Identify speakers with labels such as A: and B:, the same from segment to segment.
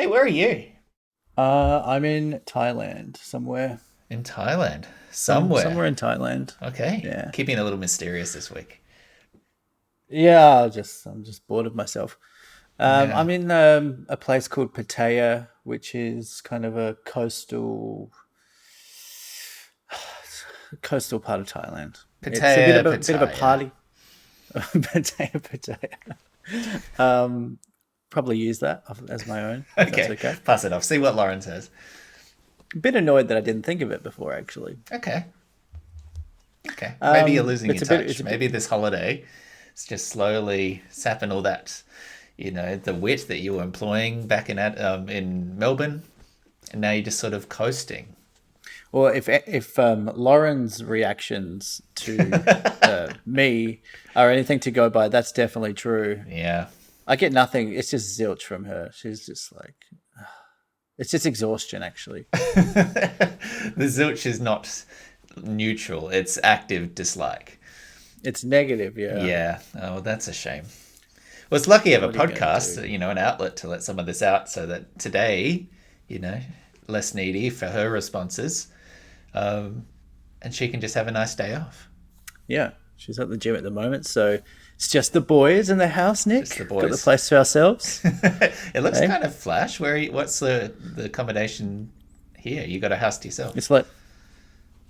A: Hey, where are you?
B: I'm in Thailand somewhere.
A: In Thailand. Somewhere.
B: Somewhere in Thailand.
A: Okay.
B: Yeah.
A: Keeping it a little mysterious this week.
B: Yeah, I'm just bored of myself.
A: Yeah.
B: I'm in a place called Pattaya, which is kind of a coastal part of Thailand. It's a bit
A: Pattaya,
B: of a
A: Pattaya.
B: party. Pattaya. Um, Probably use that as my own, if that's
A: Okay.
B: okay.
A: Pass it off. See what Lauren says.
B: A bit annoyed that I didn't think of it before, actually.
A: Okay. Okay. Maybe you're losing your
B: It's
A: touch.
B: a bit.
A: Maybe this holiday is just slowly sapping all that, the wit that you were employing back in Melbourne, and now you're just sort of coasting.
B: Well, if Lauren's reactions to me are anything to go by, that's definitely true.
A: Yeah.
B: I get nothing. It's just zilch from her. She's just like, it's just exhaustion, actually.
A: The zilch is not neutral, it's active dislike.
B: It's negative, yeah.
A: Yeah. Oh, that's a shame. Well, it's lucky you have a
B: What are you gonna do?
A: podcast, an outlet to let some of this out so that today, you know, less needy for her responses, um, and she can just have a nice day off.
B: Yeah, she's at the gym at the moment, so it's just the boys in the house.
A: Just the
B: Nick, got the
A: boys.
B: place to ourselves.
A: It looks
B: Hey,
A: kind of flash. What's the accommodation here? You got a house to yourself.
B: it's like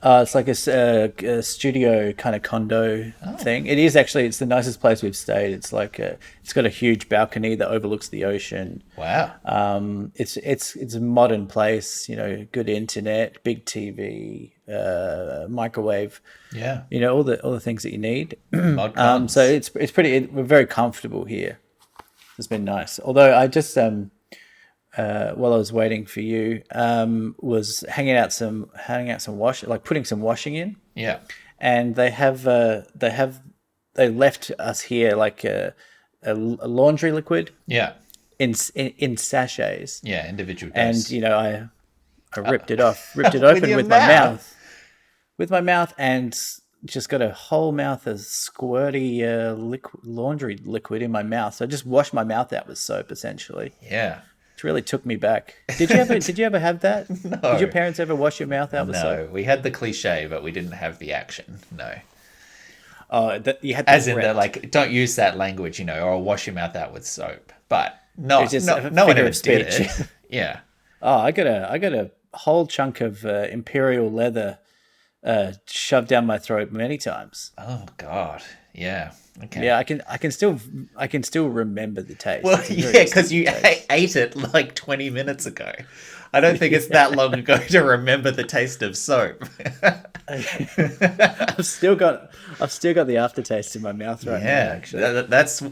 B: it's like a studio kind of condo
A: Oh,
B: thing. It is actually. It's the nicest place we've stayed. It's got a huge balcony that overlooks the ocean.
A: wow.
B: It's a modern place. Good internet, big TV, microwave.
A: Yeah.
B: All the things that you need.
A: Mod
B: So
A: cons.
B: we're very comfortable here. It's been nice. Although I just while I was waiting for you, was hanging out some wash, like putting some washing in,
A: Yeah.
B: and they left us here like a laundry liquid
A: Yeah.
B: in sachets,
A: Yeah. Individual
B: and
A: dose.
B: I ripped it
A: With
B: open
A: your
B: with my
A: mouth.
B: mouth, and just got a whole mouth of squirty laundry liquid in my mouth. So I just washed my mouth out with soap, essentially.
A: Yeah.
B: It really took me back. Did you ever have that? Did your
A: No.
B: parents ever wash your mouth out with soap?
A: No. We had the cliche, but we didn't have the action. No.
B: Oh, you had the
A: As in the
B: threat.
A: like, don't use that language, or wash your mouth out with soap. But
B: It was just a
A: no one
B: figure
A: ever
B: of
A: did
B: speech.
A: it. Yeah.
B: Oh, I got a whole chunk of imperial leather shoved down my throat many times.
A: Oh God. Yeah. Okay.
B: Yeah, I can still remember the taste.
A: Well,
B: It's a very
A: yeah, because
B: distinctive
A: you
B: taste.
A: ate it like 20 minutes ago. I don't think it's that long ago to remember the taste of soap.
B: I've still got the aftertaste in my mouth right now.
A: Yeah,
B: Actually,
A: that's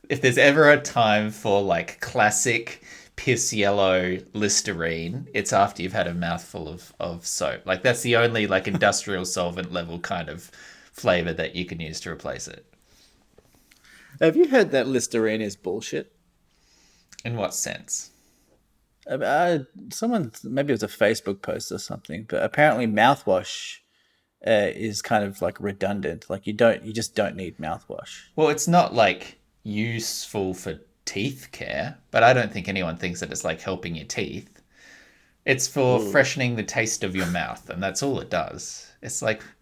A: if there's ever a time for like classic piss yellow Listerine, it's after you've had a mouthful of soap. Like that's the only like industrial solvent level kind of flavor that you can use to replace it.
B: have you heard that Listerine is bullshit?
A: In what sense?
B: Someone, maybe it was a Facebook post or something, but apparently mouthwash is kind of like redundant. Like you just don't need mouthwash.
A: Well, it's not like useful for teeth care, but I don't think anyone thinks that it's like helping your teeth. It's for freshening the taste of your mouth, and that's all it does.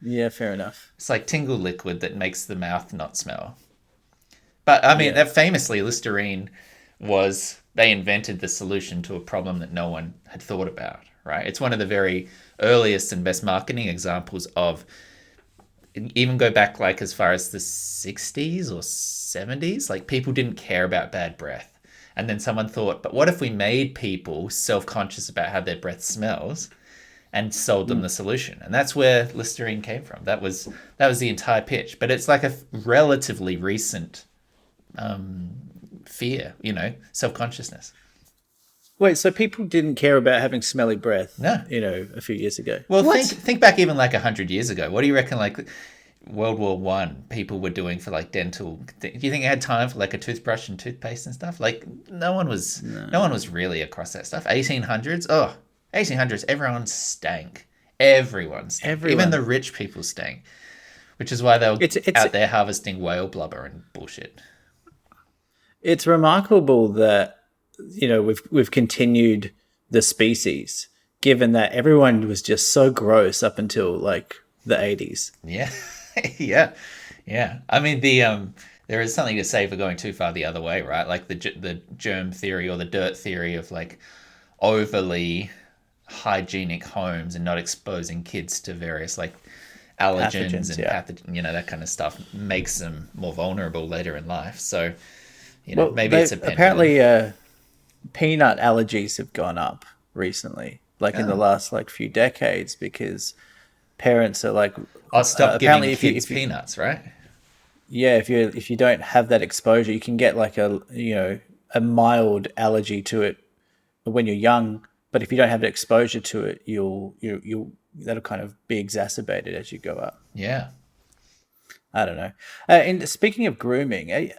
B: Yeah, fair enough.
A: It's like tingle liquid that makes the mouth not smell. But I mean,
B: Yeah.
A: that famously, Listerine was they invented the solution to a problem that no one had thought about. Right? It's one of the very earliest and best marketing examples of even go back like as far as the 60s or 70s. Like people didn't care about bad breath, and then someone thought, but what if we made people self-conscious about how their breath smells? And sold them the solution, and that's where Listerine came from. That was the entire pitch, but it's like a relatively recent fear, self consciousness.
B: Wait, so people didn't care about having smelly breath,
A: No,
B: a few years ago?
A: well,
B: What?
A: think back even like 100 years ago. What do you reckon? Like World War I, people were doing for like dental. Do you think they had time for like a toothbrush and toothpaste and stuff? Like no one was really across that stuff. 1800s, 1800s, everyone stank. Everyone stank. Even the
B: Everyone.
A: rich people stank, which is why they were
B: It's
A: out there harvesting whale blubber and bullshit.
B: it's remarkable that we've continued the species, given that everyone was just so gross up until like the 80s.
A: Yeah, yeah, yeah. I mean, there is something to say for going too far the other way, right? Like the germ theory or the dirt theory of like overly hygienic homes and not exposing kids to various like allergens and pathogens, that kind of stuff makes them more vulnerable later in life. So, maybe it's a pendulum.
B: Apparently, peanut allergies have gone up recently, like in the last like few decades, because parents are like,
A: stop giving kids peanuts, right?
B: Yeah, if you don't have that exposure, you can get like a mild allergy to it when you're young, but if you don't have the exposure to it, you'll that'll kind of be exacerbated as you go up.
A: Yeah.
B: I don't know. And speaking of grooming,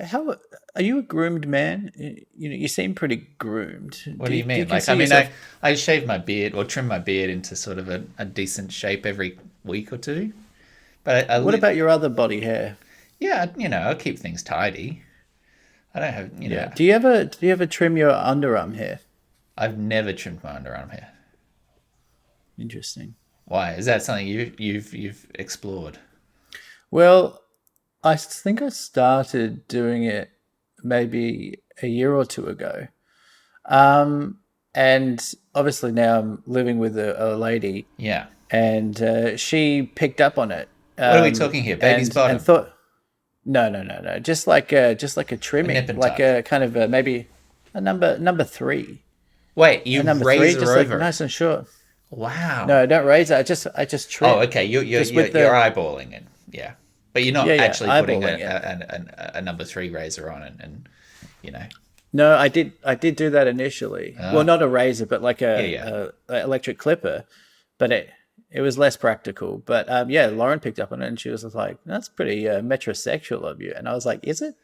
B: how are you a groomed man? You seem pretty groomed.
A: What do you mean? I shave my beard or trim my beard into sort of a decent shape every week or two. But
B: what about your other body hair?
A: Yeah, I keep things tidy. I don't have,
B: Yeah. Do you ever trim your underarm hair?
A: I've never trimmed my underarm hair.
B: Interesting.
A: Why? Is that something you've explored?
B: Well, I think I started doing it maybe a year or two ago. And obviously now I'm living with a lady.
A: Yeah.
B: And she picked up on it.
A: What are we talking here? Baby's bottom?
B: And thought, no. Just like a trimming, like a kind of maybe a number 3.
A: Wait, you razor
B: just
A: over?
B: Like nice and short.
A: Wow.
B: No, don't razor. I just trim.
A: Oh, okay. You're eyeballing it. Yeah. But you're not actually putting a number 3 razor on it, and
B: No, I did do that initially. Well, not a razor, but like a electric clipper. But it was less practical. But Lauren picked up on it, and she was like, "That's pretty metrosexual of you." And I was like, "Is it?"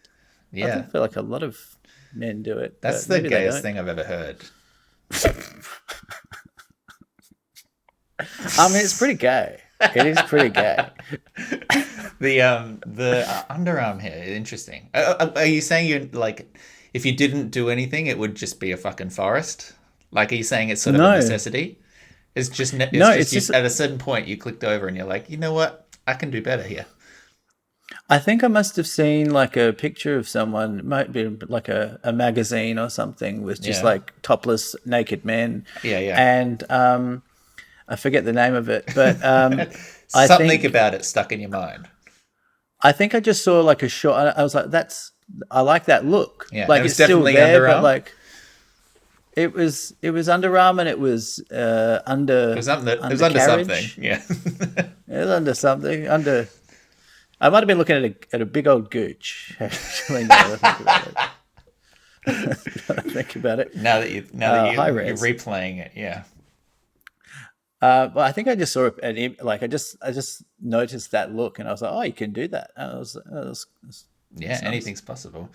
A: Yeah.
B: I feel like a lot of men do it.
A: That's the gayest thing I've ever heard.
B: I mean, it's pretty gay. It is pretty gay.
A: The underarm hair, interesting. Are you saying you like, if you didn't do anything, it would just be a fucking forest? Like, are you saying it's sort of a necessity? It's just at a certain point you clicked over and you're like, you know what, I can do better here.
B: I think I must have seen like a picture of someone, it might be like a magazine or something, with just like topless naked men.
A: Yeah.
B: And I forget the name of it, but
A: something about it stuck in your mind.
B: I think I just saw like a shot. I was like, I like that look.
A: Yeah,
B: like
A: it was
B: it's still
A: definitely
B: there,
A: underarm.
B: but like it was underarm, and it was under.
A: It was under something. Yeah.
B: It was under something. I might have been looking at a big old gooch. Actually, now that I think about it.
A: Now that you're replaying it, yeah.
B: But I think I just saw it, like I just noticed that look, and I was like, oh, you can do that.
A: Anything's possible.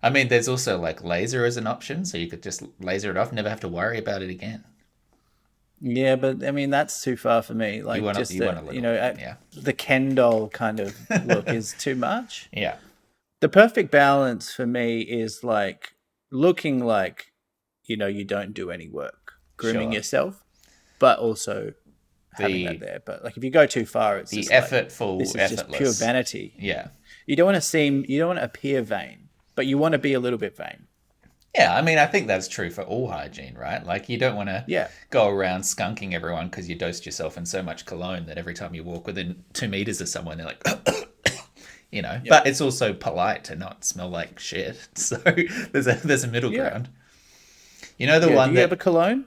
A: I mean, there's also like laser as an option, so you could just laser it off, never have to worry about it again.
B: Yeah, but I mean that's too far for me. Like the Ken doll kind of look is too much.
A: Yeah.
B: The perfect balance for me is like looking like you don't do any work, grooming yourself, but also having that there. But like if you go too far, it's
A: the
B: just
A: effortful,
B: this is
A: effortless.
B: just pure vanity.
A: Yeah.
B: You don't want to appear vain, but you want to be a little bit vain.
A: Yeah, I mean, I think that's true for all hygiene, right? Like, you don't want to go around skunking everyone because you dosed yourself in so much cologne that every time you walk within 2 meters of someone, they're like, Yep. But it's also polite to not smell like shit. So there's a middle ground. You know the one
B: do you have a cologne?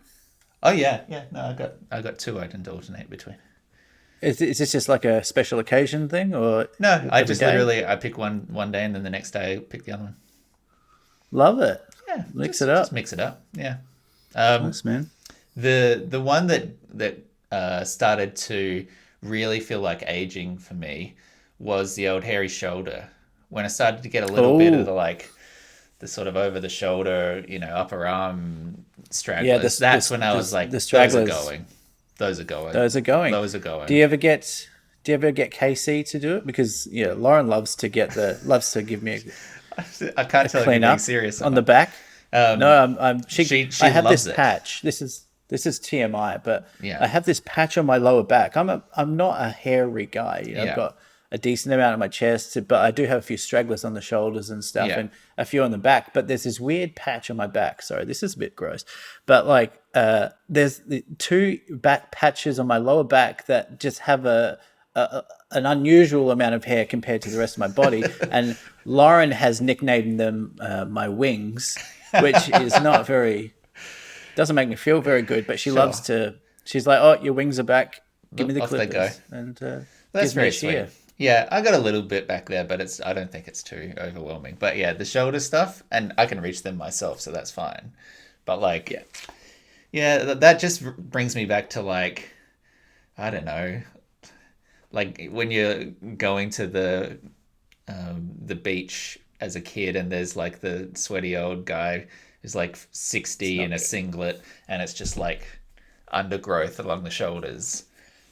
A: Oh yeah. No, I got 2 I can alternate between.
B: Is this just like a special occasion thing, or
A: no? I just literally pick one day and then the next day I pick the other one.
B: Love it.
A: Yeah,
B: mix it up.
A: Just mix it up. Yeah.
B: Nice, man.
A: The one that started to really feel like aging for me was the old hairy shoulder. When I started to get a little bit of the sort of over the shoulder, upper arm stragglers. Yeah, that's when I was like, those are going. Those are going. Do you ever get KC to do it? Because Lauren loves to give me I can't tell if you're being serious
B: on the back. No, I
A: She
B: have this
A: loves it.
B: patch. This is TMI, but
A: Yeah.
B: I have this patch on my lower back. I'm not a hairy guy. I've
A: Yeah.
B: got a decent amount on my chest, but I do have a few stragglers on the shoulders and stuff,
A: Yeah.
B: and a few on the back. But there's this weird patch on my back. Sorry, this is a bit gross, but like, there's the two back patches on my lower back that just have an unusual amount of hair compared to the rest of my body. And Lauren has nicknamed them my wings, which is not very, doesn't make me feel very good. But she loves
A: Sure.
B: to. She's like, "Oh, your wings are back. Give me the
A: Off they go.
B: clippers," and
A: That's
B: gives me a
A: very sweet.
B: shear.
A: Yeah, I got a little bit back there, but I don't think it's too overwhelming. But yeah, the shoulder stuff, and I can reach them myself, so that's fine. But like,
B: Yeah,
A: yeah, that just brings me back to like, I don't know, like when you're going to the beach as a kid, and there's like the sweaty old guy who's like
B: it's
A: 60 in
B: not
A: a
B: good.
A: singlet, and it's just like undergrowth along the shoulders,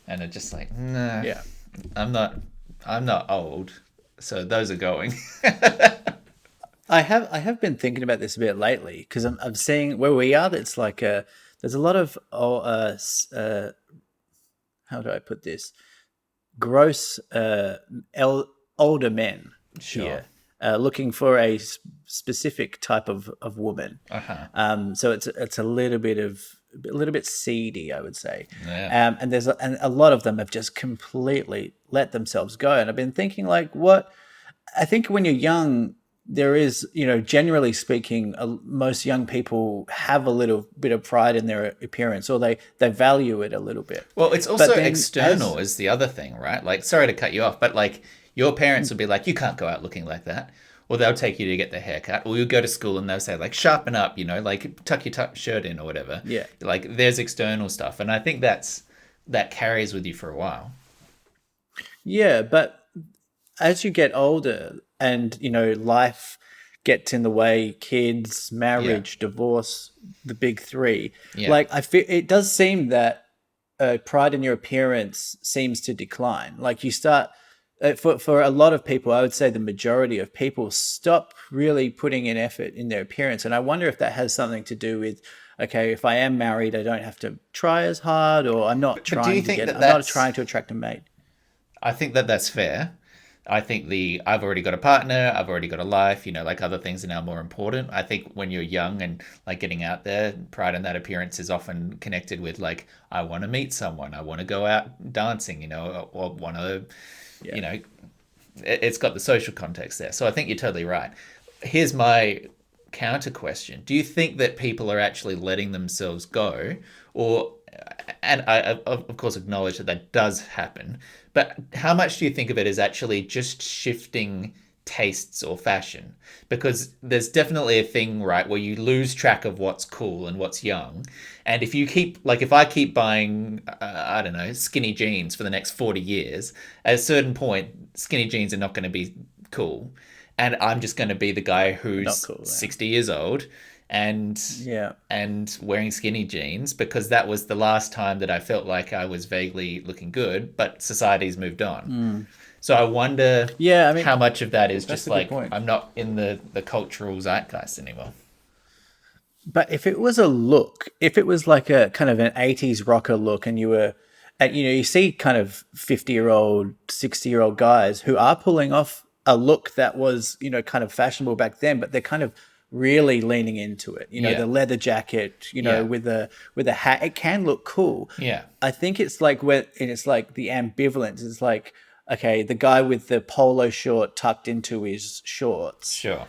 A: and it's just like, nah,
B: Yeah.
A: I'm not, I'm not old, so those are going.
B: I have been thinking about this a bit lately because I'm seeing where we are. That's like there's a lot of how do I put this, gross older men
A: Sure.
B: here, looking for a specific type of woman.
A: Uh-huh.
B: So it's a little bit seedy, I would say.
A: Yeah.
B: And a lot of them have just completely let themselves go. And I've been thinking, like, what I think when you're young, there is, generally speaking, most young people have a little bit of pride in their appearance, or they value it a little bit.
A: Well, it's
B: But
A: also
B: then
A: external is the other thing, right? Like, sorry to cut you off, but like your parents would be like, you can't go out looking like that. Or they'll take you to get their hair cut. Or you'll go to school and they'll say, like, sharpen up, like tuck your shirt in or whatever.
B: Yeah.
A: Like, there's external stuff. And I think that carries with you for a while.
B: Yeah, but as you get older and, life gets in the way, kids,
A: Yeah.
B: marriage, divorce, the big three,
A: Yeah.
B: like I feel it does seem that pride in your appearance seems to decline. Like you start, for a lot of people, I would say the majority of people stop really putting in effort in their appearance. And I wonder if that has something to do with, okay, if I am married, I don't have to try as hard, or
A: But do you think
B: I'm not
A: that's
B: trying to attract a mate.
A: I think that's fair. I think I've already got a partner, I've already got a life, like other things are now more important. I think when you're young and like getting out there, pride in that appearance is often connected with like, I want to meet someone, I want to go out dancing, or want to,
B: Yeah.
A: you know, it's got the social context there. So I think you're totally right. Here's my counter question. Do you think that people are actually letting themselves go, or and I of course acknowledge that does happen, but how much do you think of it as actually just shifting tastes or fashion? Because there's definitely a thing, right, where you lose track of what's cool and what's young. And if I keep buying, I don't know, skinny jeans for the next 40 years, at a certain point, skinny jeans are not going to be cool. And I'm just going to be the guy
B: Not
A: who's
B: cool. Yeah.
A: 60 years old and
B: Yeah.
A: and wearing skinny jeans because that was the last time that I felt like I was vaguely looking good, but society's moved on. So I wonder
B: Yeah, I mean,
A: how much of that is
B: that's
A: just
B: a good
A: like
B: point.
A: I'm not in the cultural zeitgeist anymore.
B: But if it was a look, if it was like a kind of an 80s rocker look, and you see kind of 50-year-old, 60-year-old guys who are pulling off a look that was, kind of fashionable back then, but they're kind of really leaning into it.
A: Yeah.
B: The leather jacket,
A: Yeah.
B: with a hat, it can look cool.
A: Yeah.
B: I think it's like and it's like the ambivalence. It's like, okay, the guy with the polo short tucked into his shorts,
A: Sure.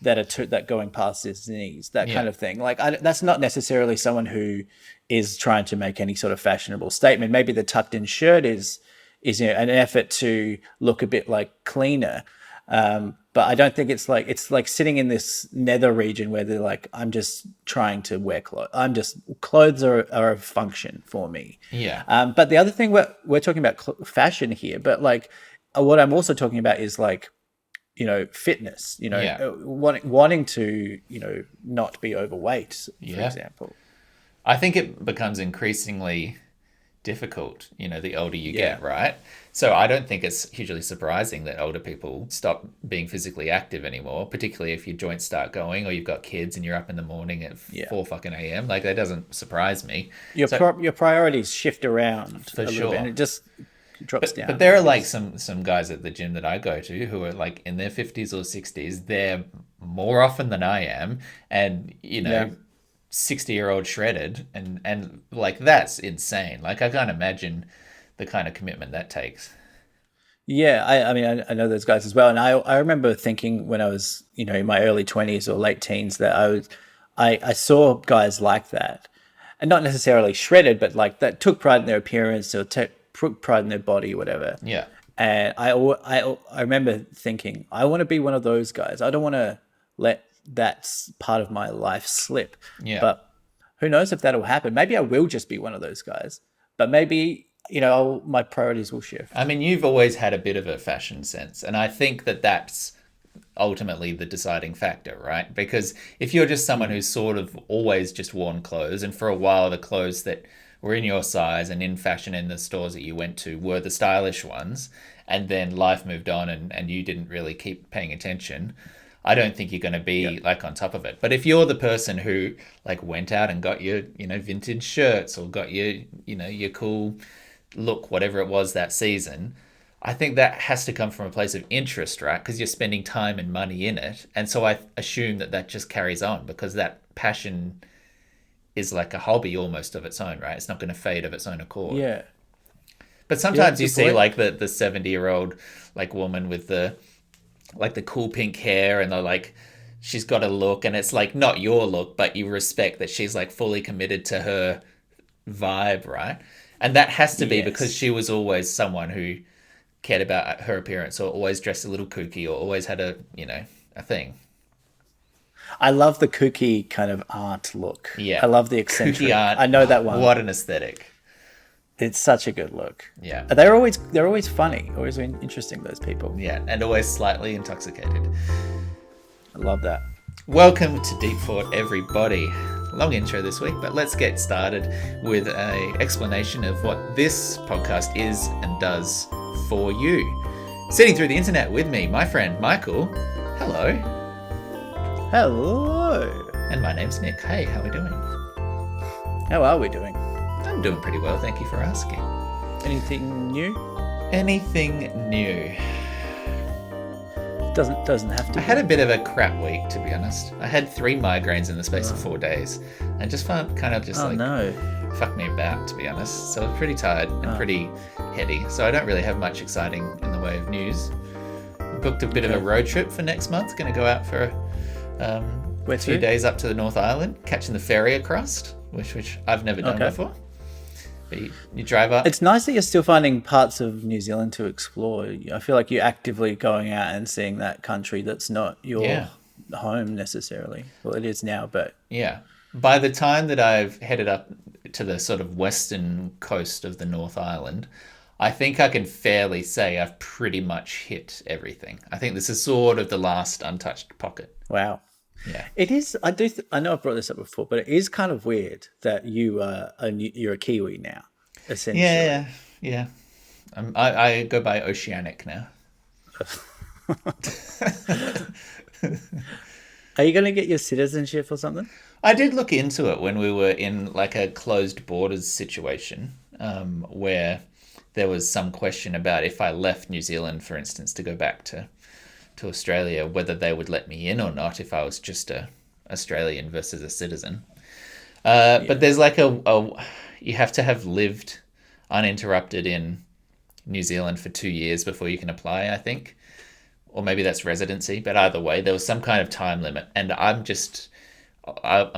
B: that going past his knees, that
A: Yeah.
B: kind of thing. Like, that's not necessarily someone who is trying to make any sort of fashionable statement. Maybe the tucked in shirt is an effort to look a bit like cleaner. But I don't think it's like sitting in this nether region where they're like, I'm just trying to wear clothes. Clothes are a function for me.
A: Yeah.
B: But the other thing, we're talking about fashion here, but like what I'm also talking about is like, fitness,
A: Yeah.
B: wanting to, not be overweight, for
A: Yeah.
B: example.
A: I think it becomes increasingly difficult, the older you
B: Yeah.
A: get, right? So I don't think it's hugely surprising that older people stop being physically active anymore, particularly if your joints start going or you've got kids and you're up in the morning at
B: Yeah.
A: 4 fucking a.m. Like, that doesn't surprise me.
B: Your
A: So
B: your priorities shift around
A: for
B: a little bit, and
A: sure.
B: it just drops
A: But
B: down,
A: there
B: I
A: are like
B: guess.
A: some guys at the gym that I go to who are like in their 50s or 60s. They're more often than I am, and
B: Yeah.
A: 60-year-old shredded, and like, that's insane. Like, I can't imagine the kind of commitment that takes.
B: Yeah, I mean, I know those guys as well, and I remember thinking when I was, in my early 20s or late teens that I saw guys like that, and not necessarily shredded, but like that took pride in their appearance or took pride in their body, whatever.
A: Yeah.
B: And I remember thinking, I want to be one of those guys. I don't want to let part of my life slip.
A: Yeah.
B: But who knows if that'll happen? Maybe I will just be one of those guys. But maybe, my priorities will
A: I
B: shift.
A: mean, you've always had a bit of a fashion sense, and I think that that's ultimately the deciding factor, right? Because if you're just someone who's sort of always just worn clothes, and for a while the clothes that were in your size and in fashion in the stores that you went to were the stylish ones, and then life moved on and you didn't really keep paying attention, I don't think you're going to be
B: Yeah.
A: like on top of it. But if you're the person who like went out and got your, vintage shirts or got your, your cool look, whatever it was that season, I think that has to come from a place of interest, right? Because you're spending time and money in it. And so I assume that that just carries on because that passion is like a hobby almost of its own, right? It's not going to fade of its own accord.
B: Yeah.
A: But
B: Yeah,
A: sometimes you
B: good
A: see
B: point.
A: like the 70-year-old like woman with the cool pink hair and the like, she's got a look and it's like not your look, but you respect that she's like fully committed to her vibe, right? And that has to be because
B: Yes.
A: she was always someone who cared about her appearance or always dressed a little kooky or always had a thing.
B: I love the kooky kind of art look. I
A: Yeah.
B: love the
A: Kooky
B: eccentric.
A: art.
B: I know
A: Oh,
B: that one.
A: what an aesthetic.
B: It's such a good look.
A: Yeah.
B: They're always funny, always interesting, those people.
A: Yeah. And always slightly intoxicated.
B: I love that.
A: Welcome to Deep Fort, everybody. Long intro this week, but let's get started with an explanation of what this podcast is and does for you. Sitting through the internet with me, my friend Michael. Hello.
B: Hello.
A: And my name's Nick. Hey, how are we doing?
B: How are we doing?
A: I'm doing pretty well, thank you for asking.
B: Anything new?
A: Anything new?
B: Doesn't have to.
A: I had a bit of a crap week, to be honest. I had 3 migraines in the space of 4 days. And just found kind of just
B: no.
A: fucked me about, to be honest. So I'm pretty tired and pretty heady. So I don't really have much exciting in the way of news. Booked a bit of a road trip for next month. Going to go out for
B: Where
A: a few
B: to?
A: days up to the North Island, catching the ferry across, which I've never done
B: Okay.
A: before. But you drive up.
B: It's nice that you're still finding parts of New Zealand to explore. I feel like you're actively going out and seeing that country that's not your
A: Yeah.
B: home necessarily. Well, it is now, but
A: Yeah. By the time that I've headed up to the sort of western coast of the North Island, I think I can fairly say I've pretty much hit everything. I think this is sort of the last untouched pocket.
B: wow.
A: Yeah.
B: It is. I do. I know I've brought this up before, but it is kind of weird that you're a Kiwi now, essentially.
A: Yeah. Yeah. I go by Oceanic now.
B: Are you going to get your citizenship or something?
A: I did look into it when we were in like a closed borders situation, where there was some question about if I left New Zealand, for instance, to go back to Australia, whether they would let me in or not if I was just a Australian versus a citizen. But there's like you have to have lived uninterrupted in New Zealand for 2 years before you can apply, I think. Or maybe that's residency, but either way, there was some kind of time limit. And I'm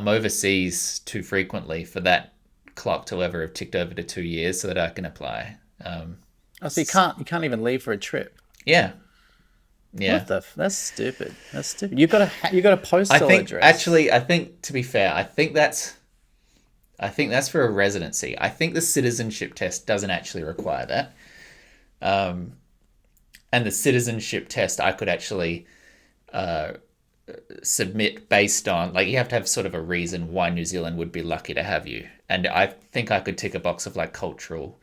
A: overseas too frequently for that clock to ever have ticked over to 2 years so that I can apply.
B: So you can't even leave for a trip.
A: Yeah. Yeah.
B: That's stupid. That's stupid. You've got a postal address.
A: I think to be fair, I think that's for a residency. I think the citizenship test doesn't actually require that. And the citizenship test, I could actually submit based on, like, you have to have sort of a reason why New Zealand would be lucky to have you. And I think I could tick a box of like cultural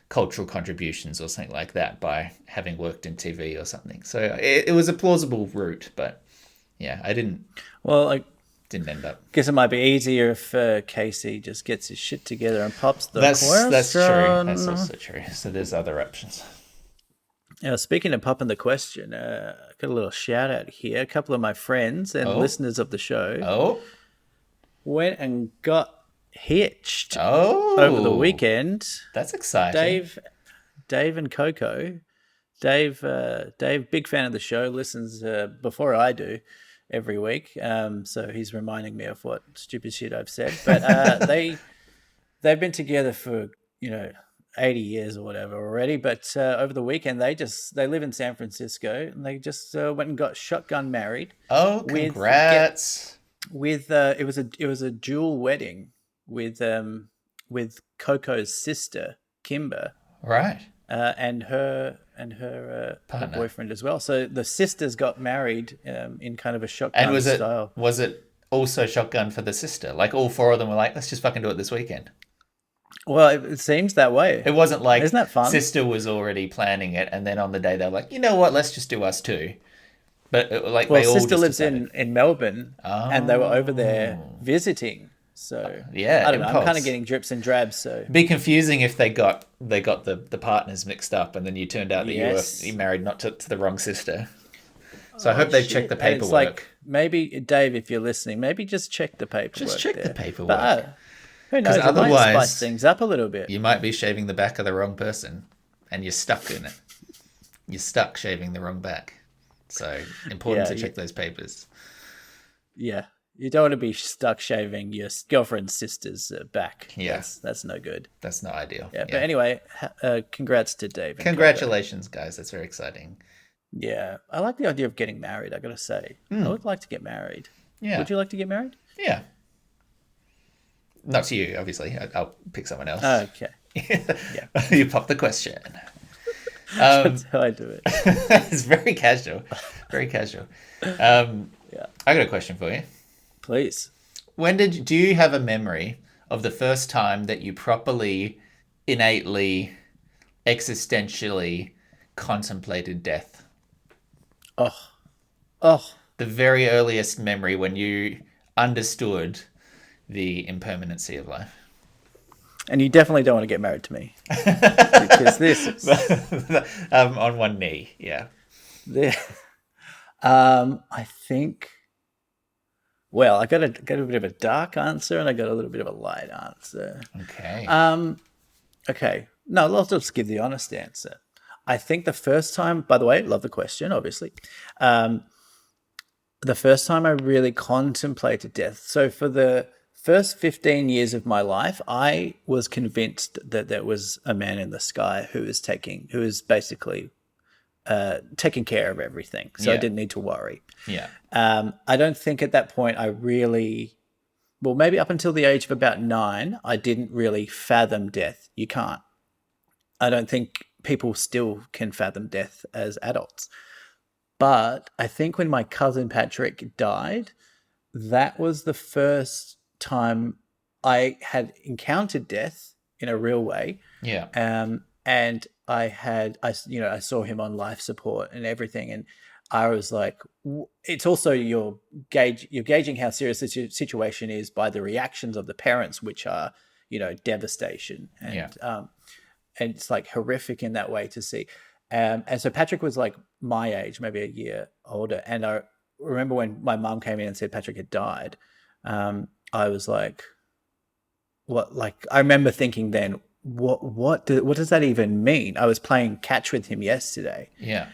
A: contributions or something like that by having worked in TV or something. So it was a plausible route, but yeah, I
B: Well, I
A: didn't end up.
B: guess it might be easier if Casey just gets his shit together and pops the question.
A: That's true. That's also true. So there's other options.
B: Now, speaking of popping the question, I got a little shout out here. A couple of my friends and listeners of the show went and got hitched over the weekend.
A: That's exciting.
B: Dave and Coco. Dave, big fan of the show, listens before I do every week. So he's reminding me of what stupid shit I've said. But they've been together for 80 years or whatever already. But over the weekend, they live in San Francisco, and they just went and got shotgun married.
A: Oh, congrats!
B: It was a dual wedding with Coco's sister Kimber,
A: right,
B: and her boyfriend as well. So the sisters got married in kind of a shotgun style.
A: Was it also shotgun for the sister? Like all four of them were like, let's just fucking do it this weekend.
B: Well, it seems that way.
A: It wasn't like,
B: isn't that fun?
A: Sister was already planning it, and then on the day they're like, you know what, let's just do us too. But
B: sister lives in Melbourne, and they were over there visiting. So
A: yeah,
B: I don't know. I'm kind of getting drips and drabs. So
A: it'd be confusing if they got the partners mixed up, and then you turned out that you married not to the wrong sister. So I hope they've checked the paperwork. It's like,
B: maybe Dave, if you're listening, maybe just check the paperwork.
A: Just check the paperwork.
B: But, who knows? Otherwise, it might spice things up a little bit.
A: You might be shaving the back of the wrong person, and you're stuck in it. You're stuck shaving the wrong back. So important to check those papers. Yeah.
B: You don't want to be stuck shaving your girlfriend's sister's back.
A: Yeah.
B: That's no good.
A: That's not ideal.
B: Yeah. But anyway, congrats to Dave.
A: Congratulations, guys. That's very exciting.
B: Yeah. I like the idea of getting married, I got to say. I would like to get married.
A: Yeah.
B: Would you like to get married?
A: Yeah. Not to you, obviously. I'll pick someone else.
B: Okay.
A: Yeah. You pop the question.
B: That's how I do it.
A: It's very casual. Very casual. I got a question for you.
B: Please.
A: Do you have a memory of the first time that you properly, innately, existentially contemplated death?
B: Oh.
A: The very earliest memory when you understood the impermanency of life.
B: And you definitely don't want to get married to me. Because this is...
A: on one knee, yeah.
B: I think... Well, I got a bit of a dark answer, and I got a little bit of a light answer.
A: Okay.
B: Okay. No, I'll just give the honest answer. I think the first time, by the way, love the question, obviously. The first time I really contemplated death. So for the first 15 years of my life, I was convinced that there was a man in the sky who is basically taking care of everything. So I didn't need to worry.
A: Yeah.
B: I don't think at that point maybe up until the age of about 9, I didn't really fathom death. You can't. I don't think people still can fathom death as adults. But I think when my cousin Patrick died, that was the first time I had encountered death in a real way.
A: Yeah.
B: And I saw him on life support and everything. And I was like, it's also you're gauging how serious the situation is by the reactions of the parents, which are, devastation. And, and it's like horrific in that way to see. And so Patrick was like my age, maybe a year older. And I remember when my mum came in and said Patrick had died, I was like, what? Like, I remember thinking then, what does that even mean? I was playing catch with him yesterday.
A: Yeah.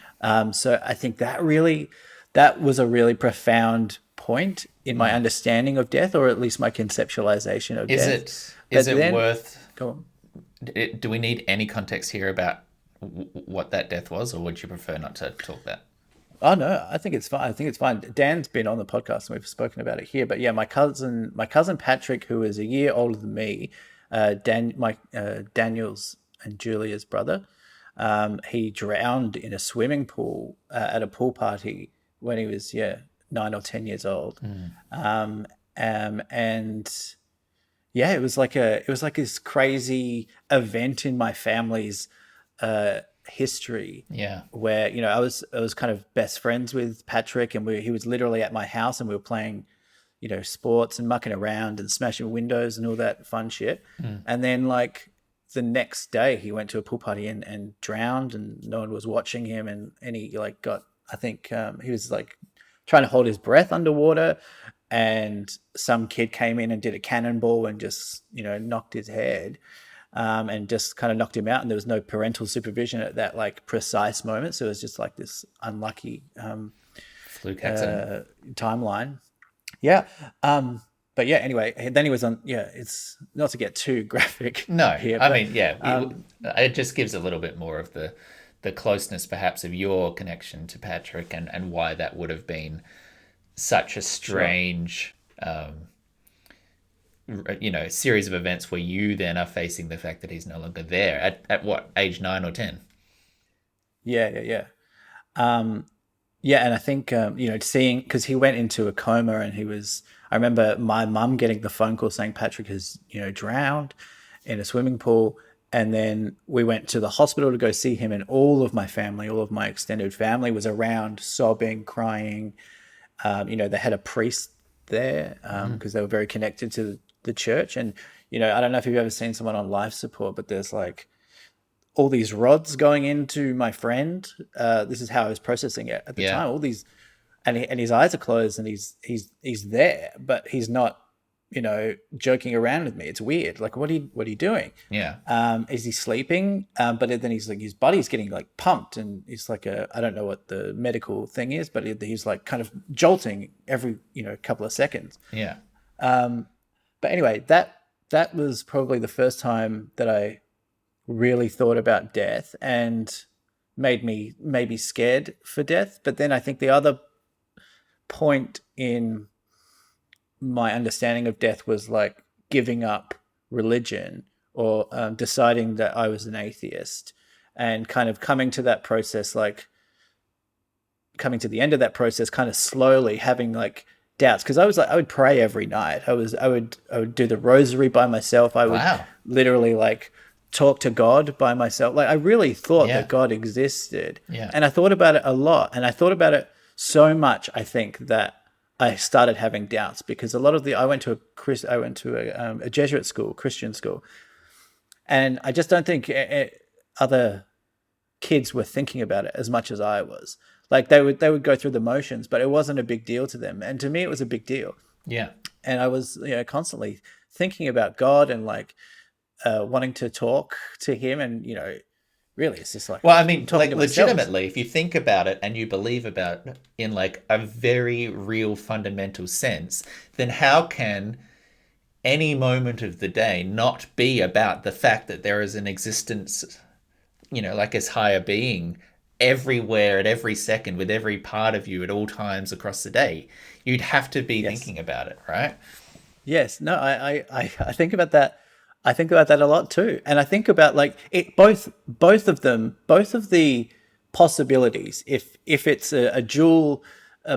B: So I think that was a really profound point in my understanding of death, or at least my conceptualization of death.
A: Is it worth?
B: Go on.
A: Do we need any context here about what that death was, or would you prefer not to talk that?
B: Oh no, I think it's fine. Dan's been on the podcast and we've spoken about it here. But yeah, my cousin Patrick, who is a year older than me, Daniel's and Julia's brother, he drowned in a swimming pool at a pool party when he was 9 or 10 years old. And yeah, it was like this crazy event in my family's history
A: Yeah.
B: where, I was kind of best friends with Patrick, and he was literally at my house, and we were playing, sports and mucking around and smashing windows and all that fun shit. And then like the next day he went to a pool party and drowned, and no one was watching him, and he like got, I think he was like trying to hold his breath underwater, and some kid came in and did a cannonball and just, knocked his head, and just kind of knocked him out. And there was no parental supervision at that like precise moment. So it was just like this unlucky
A: Fluke accident.
B: timeline. Yeah. But yeah, anyway, then he was on, yeah, it's not to get too graphic
A: No,
B: here,
A: I
B: but
A: mean, yeah, it just gives a little bit more of the closeness, perhaps, of your connection to Patrick, and why that would have been such a strange, series of events where you then are facing the fact that he's no longer there at what age, 9 or 10?
B: yeah, yeah, yeah. Yeah, and I think seeing, because he went into a coma, and I remember my mum getting the phone call saying Patrick has drowned in a swimming pool, and then we went to the hospital to go see him, and all of my family, all of my extended family, was around, sobbing, crying. They had a priest there because they were very connected to the church, and I don't know if you've ever seen someone on life support, but there's like all these rods going into my friend. This is how I was processing it at the
A: Yeah.
B: time. All these, and his eyes are closed, and he's there, but he's not, joking around with me. It's weird. Like, what are you doing?
A: Yeah.
B: Is he sleeping? But then he's like, his body's getting like pumped, and he's like I don't know what the medical thing is, but he's like kind of jolting every, couple of seconds.
A: Yeah.
B: But anyway, that was probably the first time that I really thought about death, and made me maybe scared for death. But then I think the other point in my understanding of death was like giving up religion, or deciding that I was an atheist, and kind of coming to that process, like coming to the end of that process, kind of slowly having like doubts. Because I would pray every night. I would do the rosary by myself. I would
A: Wow.
B: literally like talk to God by myself. Like I really thought
A: Yeah.
B: that God existed.
A: Yeah.
B: And I thought about it a lot. And I thought about it so much, I think, that I started having doubts, because a lot of I went to a Jesuit school, Christian school. And I just don't think other kids were thinking about it as much as I was. Like they would go through the motions, but it wasn't a big deal to them. And to me, it was a big deal.
A: Yeah.
B: And I was, constantly thinking about God, and like wanting to talk to him. And, really, it's just like,
A: Well, I mean,
B: talking
A: like
B: to myself.
A: legitimately, if you think about it and you believe about it in like a very real fundamental sense, then how can any moment of the day not be about the fact that there is an existence, like as higher being everywhere at every second with every part of you at all times across the day? You'd have to be
B: Yes.
A: thinking about it, right?
B: Yes. No, I think about that. I think about that a lot too. And I think about like it, both of them, both of the possibilities, if it's a dual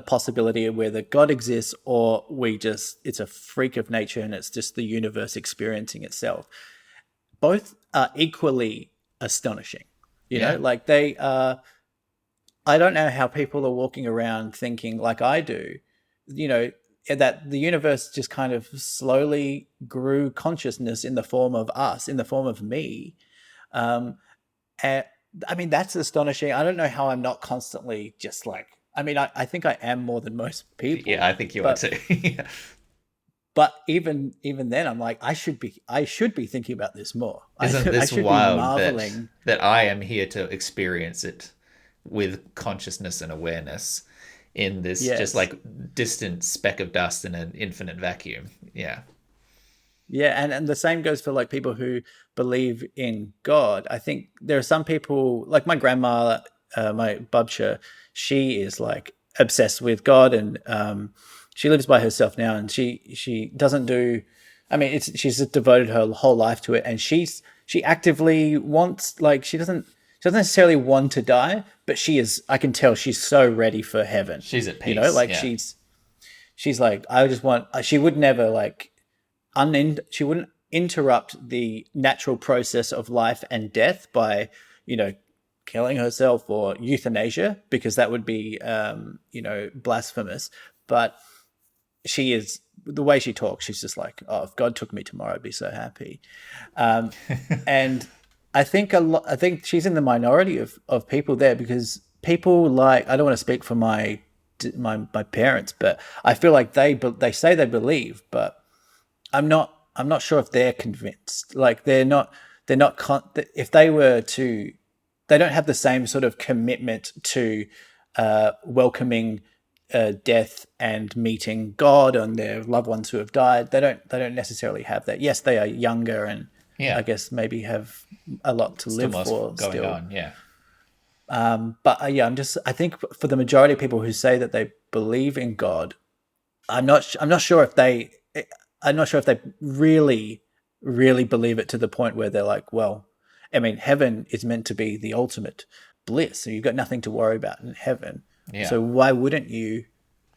B: possibility where the God exists, or it's a freak of nature and it's just the universe experiencing itself, both are equally astonishing.
A: Yeah.
B: Like they are. I don't know how people are walking around thinking like I do, that the universe just kind of slowly grew consciousness in the form of us, in the form of me. And I mean, that's astonishing. I don't know how I'm not constantly just like, I mean, I think I am more than most people.
A: Yeah, I think you are
B: but
A: too.
B: but even then, I'm like, I should be thinking about this more.
A: Isn't
B: I
A: this
B: should be
A: wild
B: marveling.
A: that I am here to experience it with consciousness and awareness in this just
B: Yes.
A: like distant speck of dust in an infinite vacuum? Yeah.
B: Yeah, and the same goes for like people who believe in God. I think there are some people, like my grandma, my babcha, she is like obsessed with God, and she lives by herself now, and she doesn't do. I mean, she's just devoted her whole life to it, and she actively wants, like, she doesn't necessarily want to die, but she is. I can tell she's so ready for heaven.
A: She's at peace.
B: Like
A: Yeah.
B: she's like, I just want. She would never like she wouldn't interrupt the natural process of life and death by, you know, killing herself or euthanasia, because that would be, blasphemous. But she is, the way she talks, she's just like, oh, if God took me tomorrow, I'd be so happy. Um, and I think I think she's in the minority of people there, because people like, I don't want to speak for my parents, but I feel like they say they believe, but I'm not sure if they're convinced. Like they're not if they were to, they don't have the same sort of commitment to welcoming death and meeting God and their loved ones who have died. They don't necessarily have that. Yes, they are younger and I
A: Yeah,
B: guess maybe have a lot to
A: still
B: live
A: more
B: for
A: going
B: still.
A: on. Yeah,
B: But yeah, I think for the majority of people who say that they believe in God, I'm not sure if they I'm not sure if they really believe it to the point where they're like, well, I mean, heaven is meant to be the ultimate bliss, so you've got nothing to worry about in heaven.
A: yeah,
B: So why wouldn't you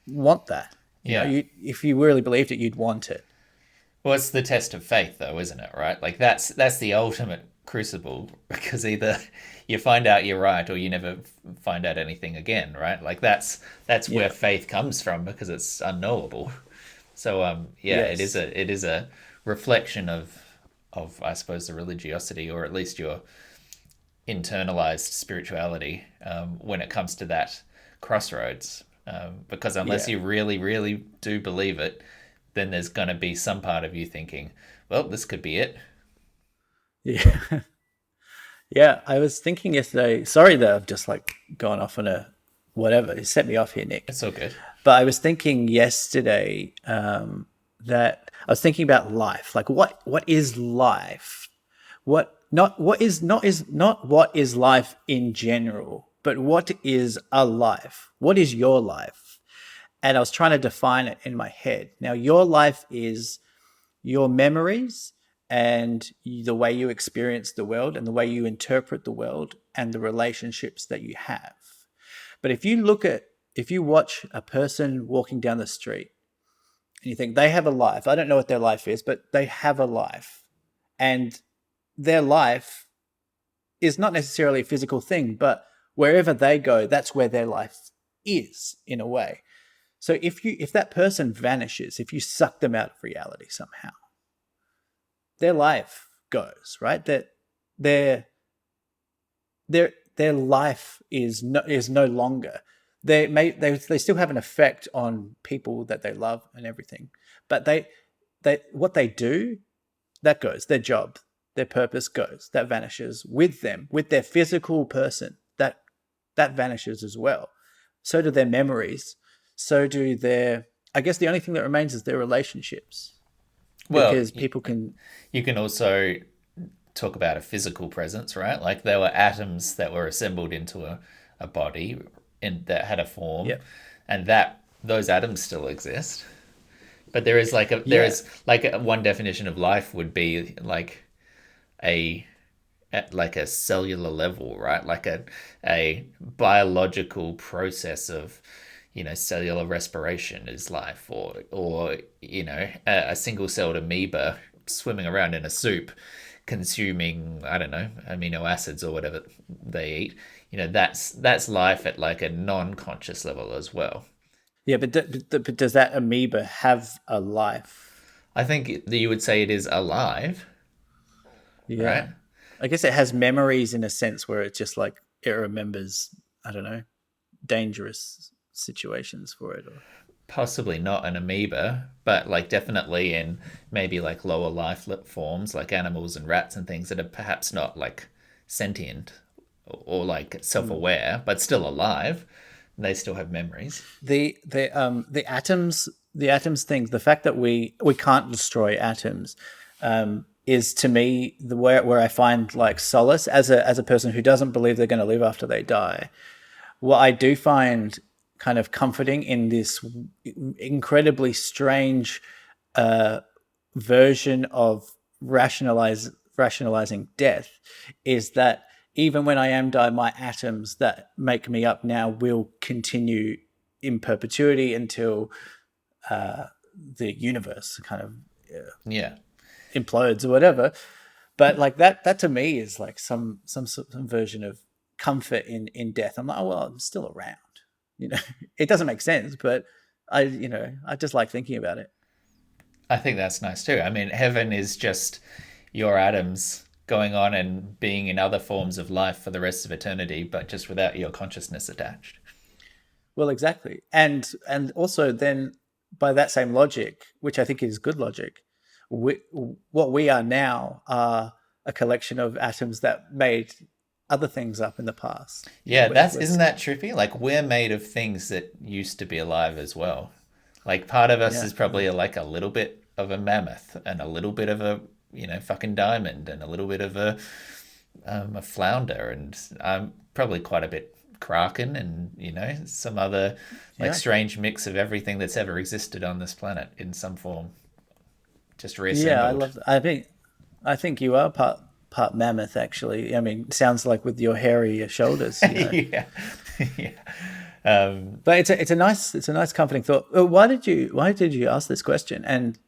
B: want that? You know,
A: yeah.
B: if you really believed it, you'd want it.
A: Well, it's the test of faith, though, isn't it? Right? Like that's the ultimate crucible, because either you find out you're right or you never find out anything again, right? Like that's where
B: Yeah.
A: faith comes from, because it's unknowable. So yeah,
B: Yes.
A: it is a reflection of I suppose the religiosity, or at least your internalized spirituality, when it comes to that crossroads. Because unless
B: Yeah.
A: you really do believe it, then there's going to be some part of you thinking, well, this could be it.
B: Yeah. Yeah. I was thinking yesterday. Sorry that I've just like gone off on a whatever. It set me off here, Nick.
A: It's all good.
B: But I was thinking yesterday that I was thinking about life. Like, what is life? What is not what is life in general, but what is a life? What is your life? And I was trying to define it in my head. Now, your life is your memories and the way you experience the world and the way you interpret the world and the relationships that you have. But if you watch a person walking down the street and you think they have a life, I don't know what their life is, but they have a life. And their life is not necessarily a physical thing, but wherever they go, that's where their life is in a way. So if that person vanishes, if you suck them out of reality somehow, their life goes, right? That their life is no longer. They still have an effect on people that they love and everything, but they what they do, that goes. Their job, their purpose goes. That vanishes with them, with their physical person. That vanishes as well. So do their memories. So do their. I guess the only thing that remains is their relationships,
A: Well,
B: because people can.
A: you can also talk about a physical presence, right? Like there were atoms that were assembled into a body that had a form,
B: Yeah.
A: and that those atoms still exist. But there is
B: Yeah.
A: one definition of life would be like a at like a cellular level, right? Like a biological process of, cellular respiration is life, or a single celled amoeba swimming around in a soup, consuming, I don't know, amino acids or whatever they eat. That's life at like a non-conscious level as well.
B: Yeah, but does that amoeba have a life?
A: I think that you would say it is alive, right?
B: Yeah. I guess it has memories in a sense where it's just like it remembers, I don't know, dangerous situations for it. Or
A: Possibly not an amoeba, but like definitely in maybe like lower life forms, like animals and rats and things that are perhaps not like sentient or like self-aware, but still alive. They still have memories.
B: the atoms thing, the fact that we can't destroy atoms, is to me the where I find like solace as a person who doesn't believe they're going to live after they die. What I do find kind of comforting in this incredibly strange version of rationalizing death is that even when I am die, my atoms that make me up now will continue in perpetuity until the universe kind of
A: Yeah.
B: implodes or whatever. But like that to me is like some version of comfort in death. I'm like, oh well, I'm still around. You know, it doesn't make sense, but I just like thinking about it.
A: I think that's nice too. I mean, heaven is just your atoms going on and being in other forms of life for the rest of eternity, but just without your consciousness attached.
B: Well, exactly, and also then by that same logic, which I think is good logic, we, what we are now are a collection of atoms that made other things up in the past. You know,
A: Yeah, that's isn't that trippy? Like we're made of things that used to be alive as well. Like part of us
B: yeah,
A: is probably like a little bit of a mammoth and a little bit of a fucking diamond and a little bit of a flounder and probably quite a bit kraken and some other like
B: yeah,
A: strange mix of everything that's ever existed on this planet in some form, just
B: yeah. I
A: reassembled.
B: love. I think you are part mammoth. Actually, I mean, sounds like with your hairy shoulders.
A: Yeah, yeah.
B: But it's a nice comforting thought. Why did you ask this question? And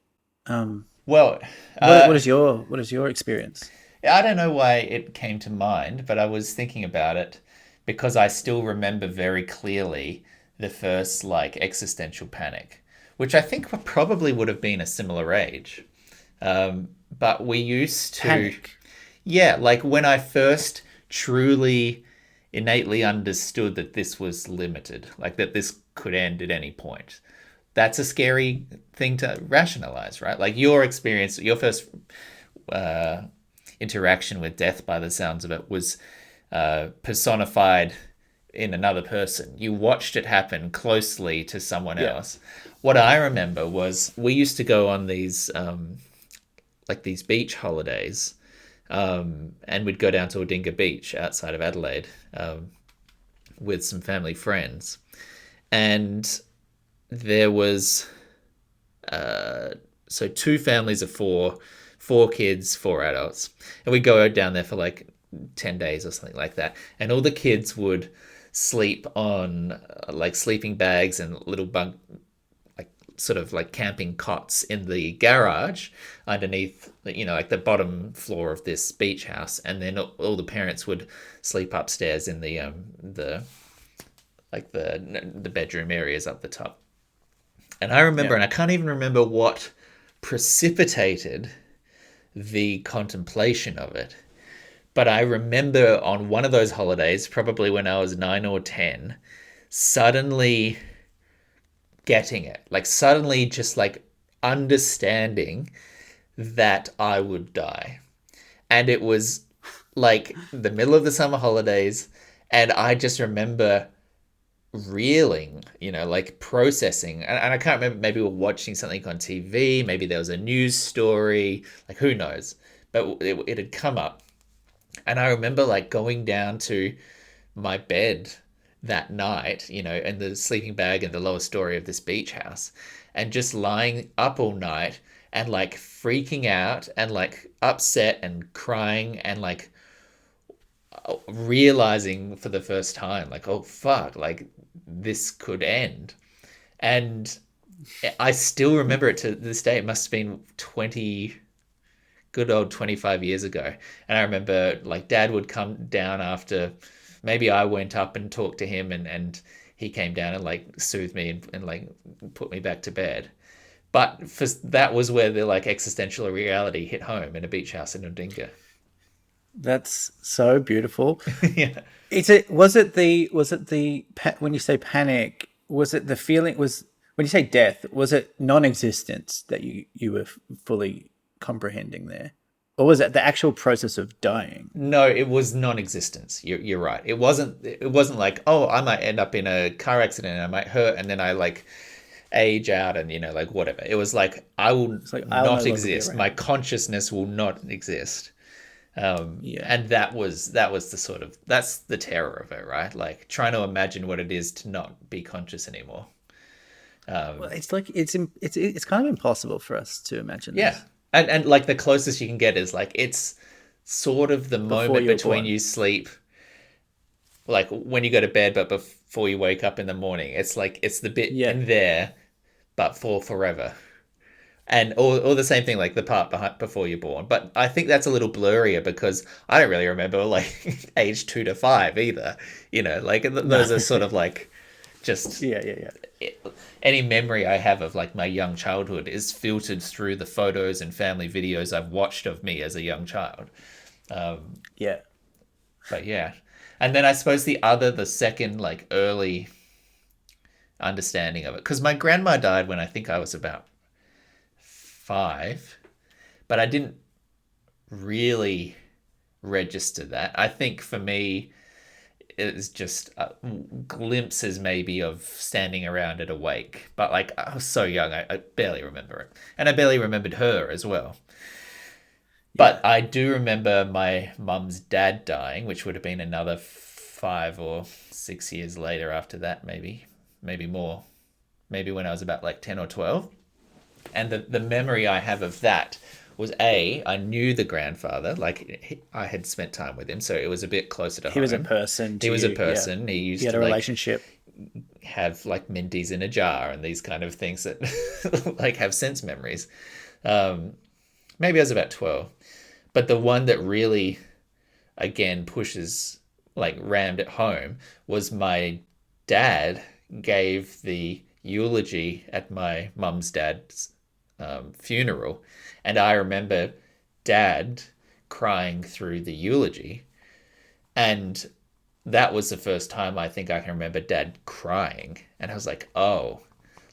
A: Well,
B: what is your experience?
A: I don't know why it came to mind, but I was thinking about it because I still remember very clearly the first like existential panic, which I think probably would have been a similar age. But we used to,
B: Panic.
A: yeah, like when I first truly innately understood that this was limited, like that this could end at any point. That's a scary thing to rationalize, right? Like your experience, your first uh, interaction with death, by the sounds of it, was personified in another person. You watched it happen closely to someone
B: Yeah,
A: else. What I remember was we used to go on these like these beach holidays, and we'd go down to Odinga Beach outside of Adelaide with some family friends, and there was so two families of four kids, four adults, and we go down there for like 10 days or something like that, and all the kids would sleep on like sleeping bags and little bunk, like sort of like camping cots in the garage underneath, like the bottom floor of this beach house, and then all the parents would sleep upstairs in the like the bedroom areas up the top. And I remember,
B: yeah,
A: and I can't even remember what precipitated the contemplation of it, but I remember on one of those holidays, probably when I was 9 or 10, suddenly getting it, like suddenly just like understanding that I would die. And it was like the middle of the summer holidays, and I just remember reeling, like processing. And I can't remember, maybe we were watching something on TV, maybe there was a news story, like who knows. But it had come up. And I remember like going down to my bed that night, in the sleeping bag in the lower story of this beach house, and just lying up all night and like freaking out and like upset and crying and like realizing for the first time, like, oh fuck, like this could end. And I still remember it to this day. It must have been 20, good old 25 years ago. And I remember like dad would come down after, maybe I went up and talked to him, and he came down and like soothed me and like put me back to bed. But that was where the like existential reality hit home in a beach house in Odinga.
B: that's so beautiful.
A: Yeah.
B: When you say panic, was it the feeling was when you say death, was it non-existence that you were fully comprehending there, or was it the actual process of dying?
A: No, it was non-existence. You're right. It wasn't like, oh, I might end up in a car accident and I might hurt and then I like age out and like whatever. It was like I will
B: It's like I'll no
A: not
B: longer be
A: exist. My
B: around.
A: consciousness will not exist.
B: Yeah,
A: And that was the sort of, that's the terror of it, right? Like trying to imagine what it is to not be conscious anymore.
B: well, it's like it's kind of impossible for us to imagine
A: Yeah.
B: this
A: And like the closest you can get is like it's sort of the
B: before
A: moment
B: you're
A: between
B: born.
A: you sleep, like when you go to bed, but before you wake up in the morning. It's like it's the bit
B: Yeah,
A: in there but for forever. And or the same thing, like the part behind before you're born. But I think that's a little blurrier because I don't really remember like age 2 to 5 either. Like
B: No.
A: those are sort of like just
B: Yeah.
A: any memory I have of like my young childhood is filtered through the photos and family videos I've watched of me as a young child.
B: Yeah.
A: But yeah. And then I suppose the second like early understanding of it, because my grandma died when I think I was about 5, but I didn't really register that. I think for me, it's just glimpses maybe of standing around at a wake. But like I was so young, I barely remember it. And I barely remembered her as well. But I do remember my mum's dad dying, which would have been another 5 or 6 years later after that, maybe more. Maybe when I was about like 10 or 12. And the memory I have of that was I knew the grandfather, like I had spent time with him, so it was a bit closer to home.
B: He was a person.
A: He was a
B: you,
A: person.
B: Yeah.
A: He used
B: You had
A: to
B: a
A: like
B: relationship.
A: have like minties in a jar and these kind of things that like have sense memories. Maybe I was about 12. But the one that really, again, pushes, like rammed it home was my dad gave the eulogy at my mum's dad's funeral. And I remember dad crying through the eulogy. And that was the first time I think I can remember dad crying. And I was like, oh,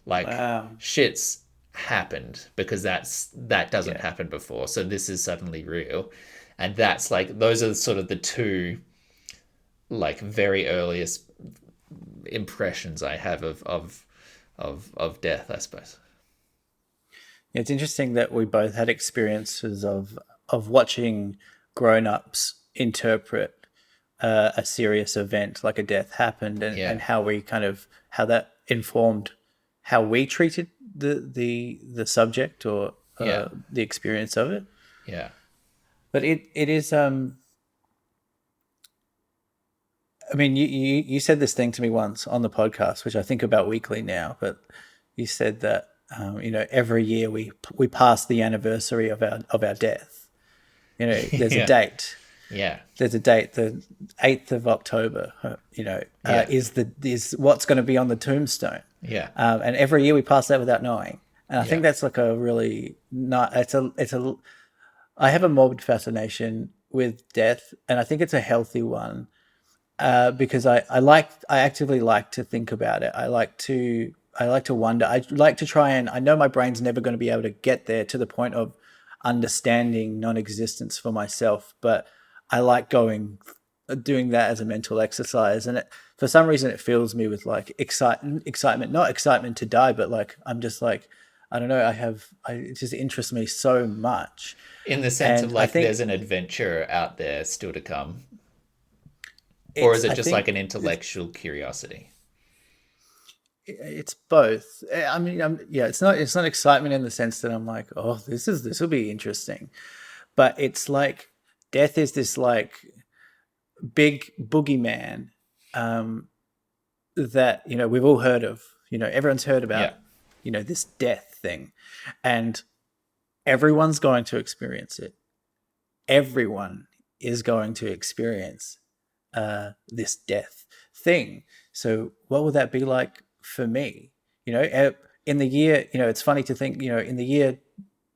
A: like
B: Wow.
A: shit's happened, because that doesn't happen before. So this is suddenly real. And that's like, those are sort of the two like very earliest impressions I have of death, I suppose.
B: Yeah, it's interesting that we both had experiences of watching grown-ups interpret a serious event like a death happened, and how we how that informed how we treated the subject or the experience of it.
A: Yeah.
B: But it is I mean, you said this thing to me once on the podcast, which I think about weekly now. But you said that every year we pass the anniversary of our death. There's a date.
A: Yeah.
B: There's a date. The 8th of October. Is what's going to be on the tombstone.
A: Yeah.
B: And every year we pass that without knowing. And I think that's like a really not. I have a morbid fascination with death, and I think it's a healthy one. Because I actively like to think about it. I like to wonder. I like to try, and I know my brain's never going to be able to get there to the point of understanding non-existence for myself, but I like doing that as a mental exercise. And for some reason it fills me with like excitement, not excitement to die, but like, I'm just like, I don't know. It just interests me so much.
A: In the sense of like, there's an adventure out there still to come. Or is it just like an intellectual curiosity?
B: It's both. I mean, it's not excitement in the sense that I'm like, oh, this will be interesting, but it's like death is this like big boogeyman that we've all heard of. Everyone's heard about this death thing, and everyone's going to experience it. Everyone is going to experience this death thing. So what would that be like for me? In the year, it's funny to think, in the year,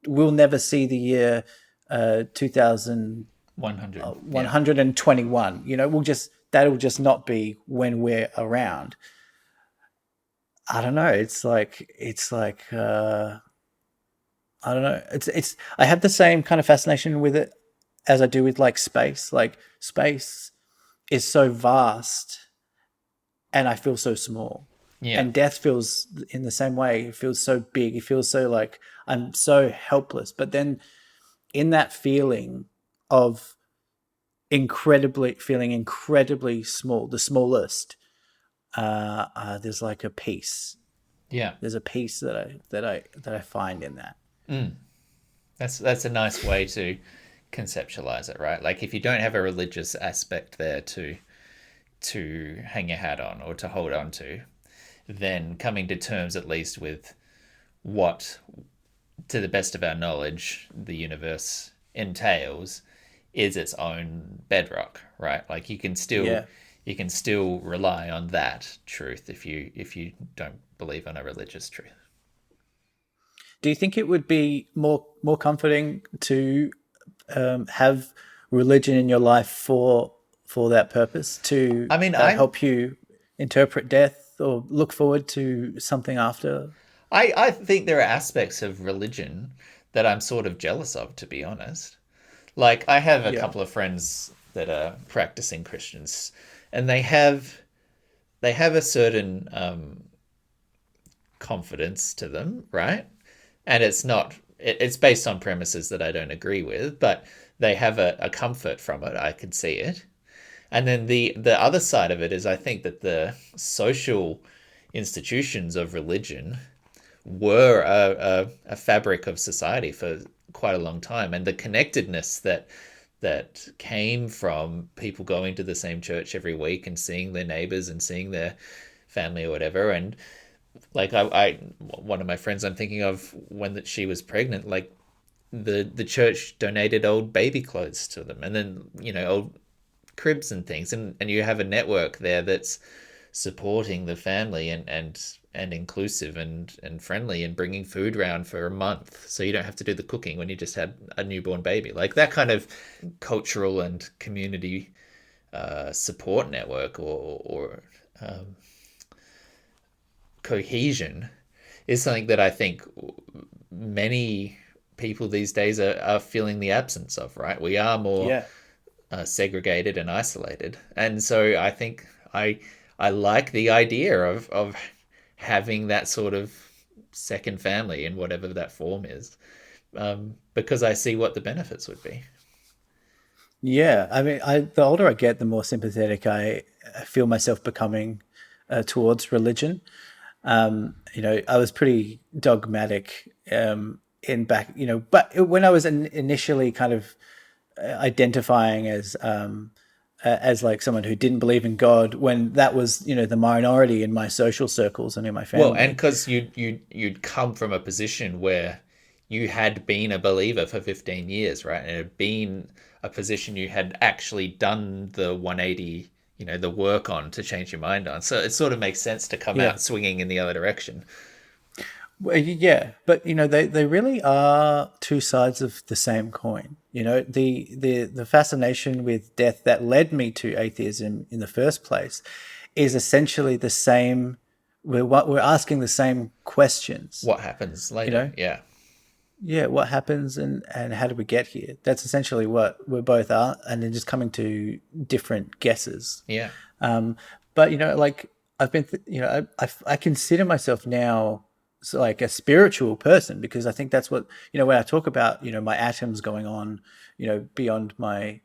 B: we'll never see the year 2121. That'll just not be when we're around. I don't know. It's like I don't know. I have the same kind of fascination with it as I do with like space. Like space is so vast and I feel so small. Yeah. And death feels in the same way. It feels so big. It feels so like I'm so helpless. But then in that feeling of feeling incredibly small, the smallest, there's like a peace.
A: Yeah.
B: There's a peace that I find in that.
A: That's a nice way to conceptualize it, right? Like if you don't have a religious aspect there to hang your hat on or to hold on to, then coming to terms at least with what, to the best of our knowledge, the universe entails is its own bedrock, right? Like
B: Yeah.
A: you can still rely on that truth if you don't believe on a religious truth.
B: Do you think it would be more comforting to have religion in your life for that purpose, to
A: I mean,
B: help you interpret death or look forward to something after?
A: I think there are aspects of religion that I'm sort of jealous of, to be honest. Like I have a
B: Yeah.
A: couple of friends that are practicing Christians, and they have a certain confidence to them, right? And it's not it's based on premises that I don't agree with, but they have a comfort from it. I can see it. And then the other side of it is I think that the social institutions of religion were a fabric of society for quite a long time, and the connectedness that came from people going to the same church every week and seeing their neighbors and seeing their family or whatever. And like I one of my friends I'm thinking of, when that she was pregnant, like the church donated old baby clothes to them, and then old cribs and things, and you have a network there that's supporting the family and inclusive and friendly, and bringing food around for a month so you don't have to do the cooking when you just had a newborn baby. Like that kind of cultural and community support network, or cohesion, is something that I think many people these days are feeling the absence of, right? We are more
B: Yeah.
A: segregated and isolated. And so I think I like the idea of having that sort of second family in whatever that form is, because I see what the benefits would be.
B: Yeah, I mean, the older I get, the more sympathetic I feel myself becoming towards religion. I was pretty dogmatic in back, but when I was initially kind of identifying as like someone who didn't believe in God, when that was the minority in my social circles and in my
A: Well, and
B: family.
A: because you'd come from a position where you had been a believer for 15 years, right? And it had been a position you had actually done the 180, the work on to change your mind on. So it sort of makes sense to come
B: Yeah.
A: out swinging in the other direction.
B: Well, yeah, but they really are two sides of the same coin. The fascination with death that led me to atheism in the first place is essentially the same. We're asking the same questions.
A: What happens
B: You
A: later?
B: know,
A: Yeah.
B: yeah, what happens and how did we get here? That's essentially what we both are, and then just coming to different guesses.
A: Yeah.
B: Um, but like I've been, I consider myself now like a spiritual person, because I think that's what when I talk about my atoms going on, beyond my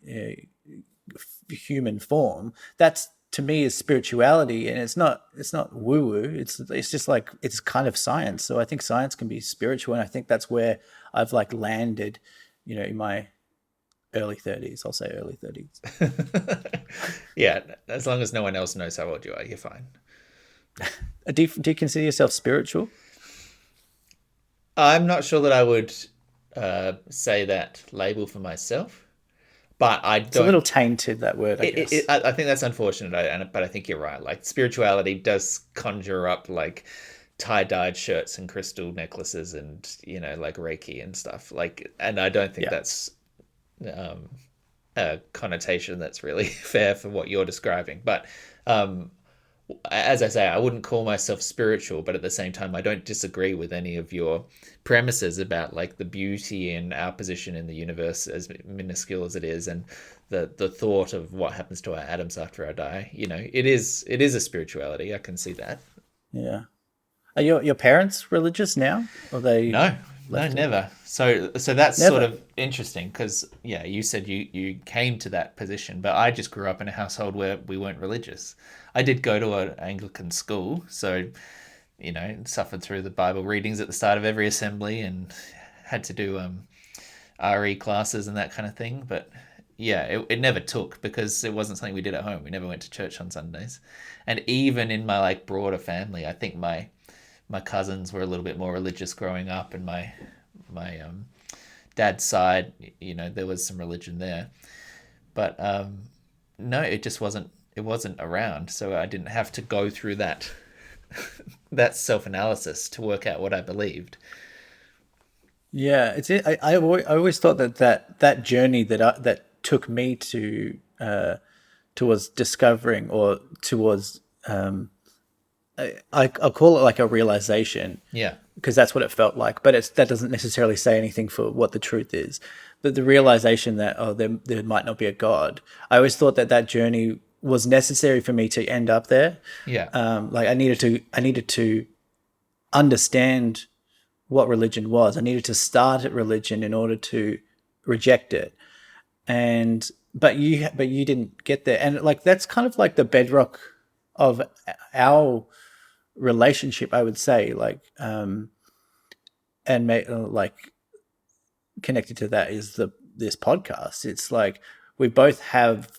B: human form. That's to me is spirituality, and it's not woo woo. It's just like it's kind of science. So I think science can be spiritual, and I think that's where I've like landed, in my early 30s. I'll say early 30s.
A: Yeah. As long as no one else knows how old you are, you're fine.
B: Do you consider yourself spiritual?
A: I'm not sure that I would say that label for myself, but I
B: It's a little
A: don't.
B: tainted, that word, I guess.
A: I think that's unfortunate, but I think you're right. Like spirituality does conjure up like tie-dyed shirts and crystal necklaces and like Reiki and stuff. Like, and I don't think
B: Yeah.
A: that's um, a connotation that's really fair for what you're describing. But um, as I say, I wouldn't call myself spiritual, but at the same time, I don't disagree with any of your premises about like the beauty in our position in the universe, as minuscule as it is, and the thought of what happens to our atoms after I die. It is a spirituality. I can see that.
B: Yeah. Are your parents religious now? Or they
A: No, no,
B: left it?
A: never. So that's sort
B: Never.
A: of interesting because yeah, you said you came to that position, but I just grew up in a household where we weren't religious. I did go to an Anglican school, so suffered through the Bible readings at the start of every assembly and had to do RE classes and that kind of thing. But yeah, it never took because it wasn't something we did at home. We never went to church on Sundays, and even in my like broader family, I think my my cousins were a little bit more religious growing up, and my dad's side, there was some religion there, but no, it wasn't around, so I didn't have to go through that that self-analysis to work out what I believed.
B: Yeah, I always thought that journey that took me to towards discovering, or towards I'll call it like a realization,
A: Yeah.
B: because that's what it felt like. But that doesn't necessarily say anything for what the truth is. But the realization that, there might not be a God. I always thought that journey was necessary for me to end up there.
A: Yeah.
B: Like I needed to understand what religion was. I needed to start at religion in order to reject it. And but you didn't get there. And like that's kind of like the bedrock of our relationship, I would say. Like like connected to that is this podcast. It's like we both have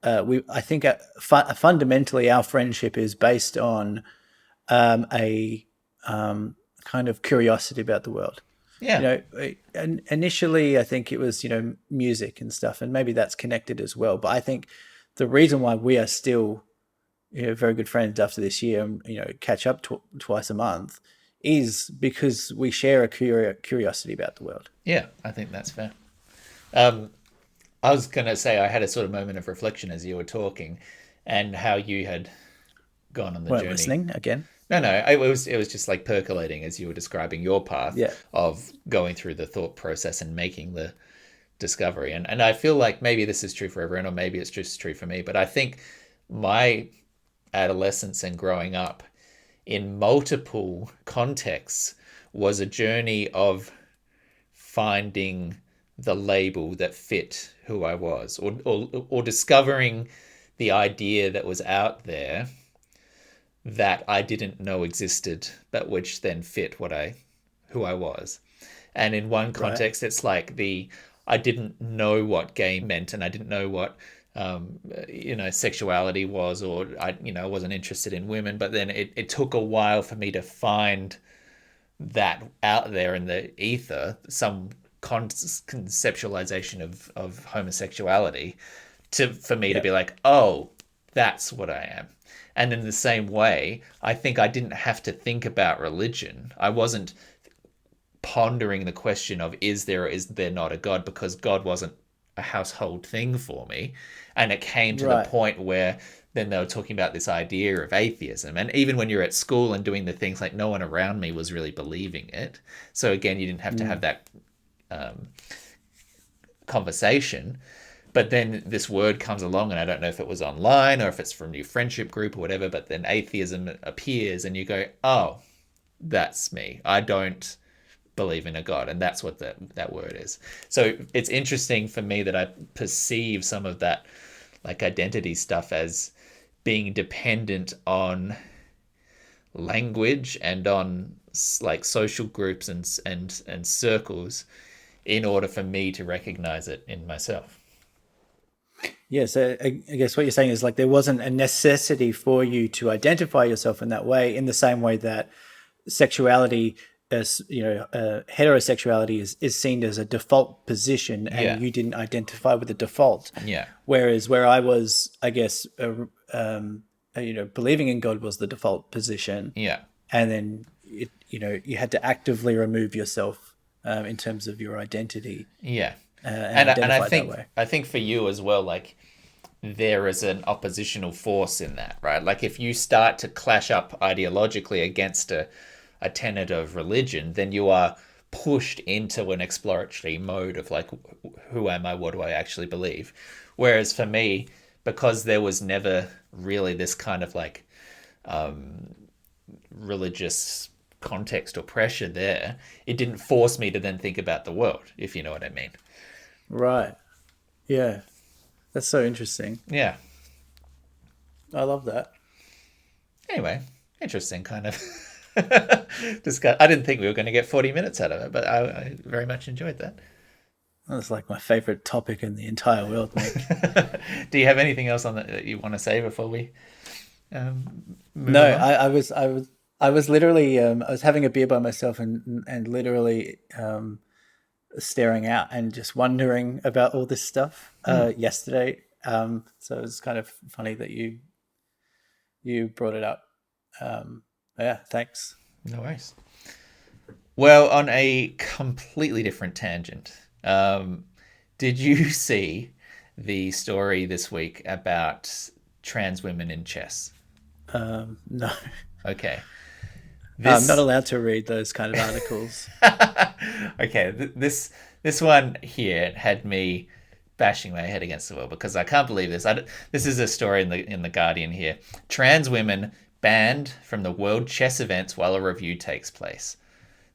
B: I think fundamentally our friendship is based on a kind of curiosity about the world.
A: Yeah.
B: And initially I think it was, music and stuff, and maybe that's connected as well. But I think the reason why we are still, very good friends after this year, and, catch up twice a month, is because we share a curiosity about the world.
A: Yeah, I think that's fair. I was going to say I had a sort of moment of reflection as you were talking, and how you had gone on the journey.
B: Listening again?
A: No, it was just like percolating as you were describing your path of going through the thought process and making the discovery. And I feel like maybe this is true for everyone, or maybe it's just true for me, but I think my adolescence and growing up in multiple contexts was a journey of finding the label that fit who I was, or discovering the idea that was out there that I didn't know existed, but which then fit who I was. And in one context, It's like I didn't know what gay meant, and I didn't know what sexuality was, or I wasn't interested in women. But then it took a while for me to find that out there in the ether, some conceptualization of homosexuality, for me to be like, oh, that's what I am. And in the same way, I think I didn't have to think about religion. I wasn't pondering the question of is there or is there not a God, because God wasn't a household thing for me. And it came to the point where then they were talking about this idea of atheism. And even when you're at school and doing the things, like no one around me was really believing it. So again, you didn't have to have that conversation. But then this word comes along, and I don't know if it was online or if it's from your friendship group or whatever, but then atheism appears and you go, oh, that's me. I don't believe in a God. And that's what that word is. So it's interesting for me that I perceive some of that like identity stuff as being dependent on language and on like social groups and circles in order for me to recognize it in myself.
B: Yeah, so I guess what you're saying is like there wasn't a necessity for you to identify yourself in that way, in the same way that sexuality, heterosexuality is seen as a default position, and you didn't identify with the default.
A: Yeah.
B: Whereas where I was, I guess, believing in God was the default position.
A: Yeah.
B: And then you had to actively remove yourself in terms of your identity.
A: Yeah.
B: And
A: I think for you as well, like there is an oppositional force in that, right? Like if you start to clash up ideologically against a tenet of religion, then you are pushed into an exploratory mode of like, who am I? What do I actually believe? Whereas for me, because there was never really this kind of like religious context or pressure there, it didn't force me to then think about the world, if you know what I mean.
B: Right. Yeah. That's so interesting.
A: Yeah.
B: I love that.
A: Anyway, interesting kind of discuss. I didn't think we were going to get 40 minutes out of it, but I very much enjoyed that.
B: That's like my favorite topic in the entire world, Nick.
A: Do you have anything else on that you want to say before we move
B: No,
A: on?
B: I I was literally, I was having a beer by myself and literally staring out and just wondering about all this stuff yesterday. So it's kind of funny that you brought it up. Yeah, thanks.
A: No worries. Well, on a completely different tangent, did you see the story this week about trans women in chess?
B: No,
A: Okay.
B: I'm not
A: This
B: allowed to read those kind of articles.
A: okay, this one here had me bashing my head against the wall because I can't believe this. This is a story in the Guardian here. Trans women banned from the World Chess events while a review takes place.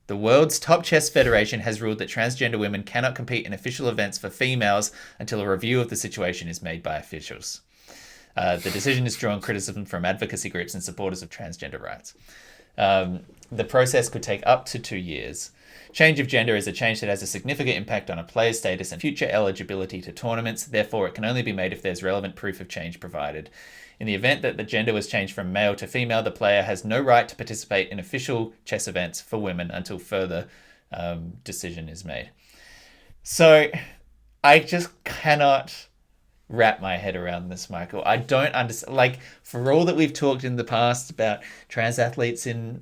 A: The world's top chess federation has ruled that transgender women cannot compete in official events for females until a review of the situation is made by officials. The decision has drawn criticism from advocacy groups and supporters of transgender rights. The process could take up to 2 years. Change of gender is a change that has a significant impact on a player's status and future eligibility to tournaments. Therefore, it can only be made if there's relevant proof of change provided. In the event that the gender was changed from male to female, the player has no right to participate in official chess events for women until further decision is made. So I just cannot wrap my head around this, Michael. I don't understand. Like, for all that we've talked in the past about trans athletes in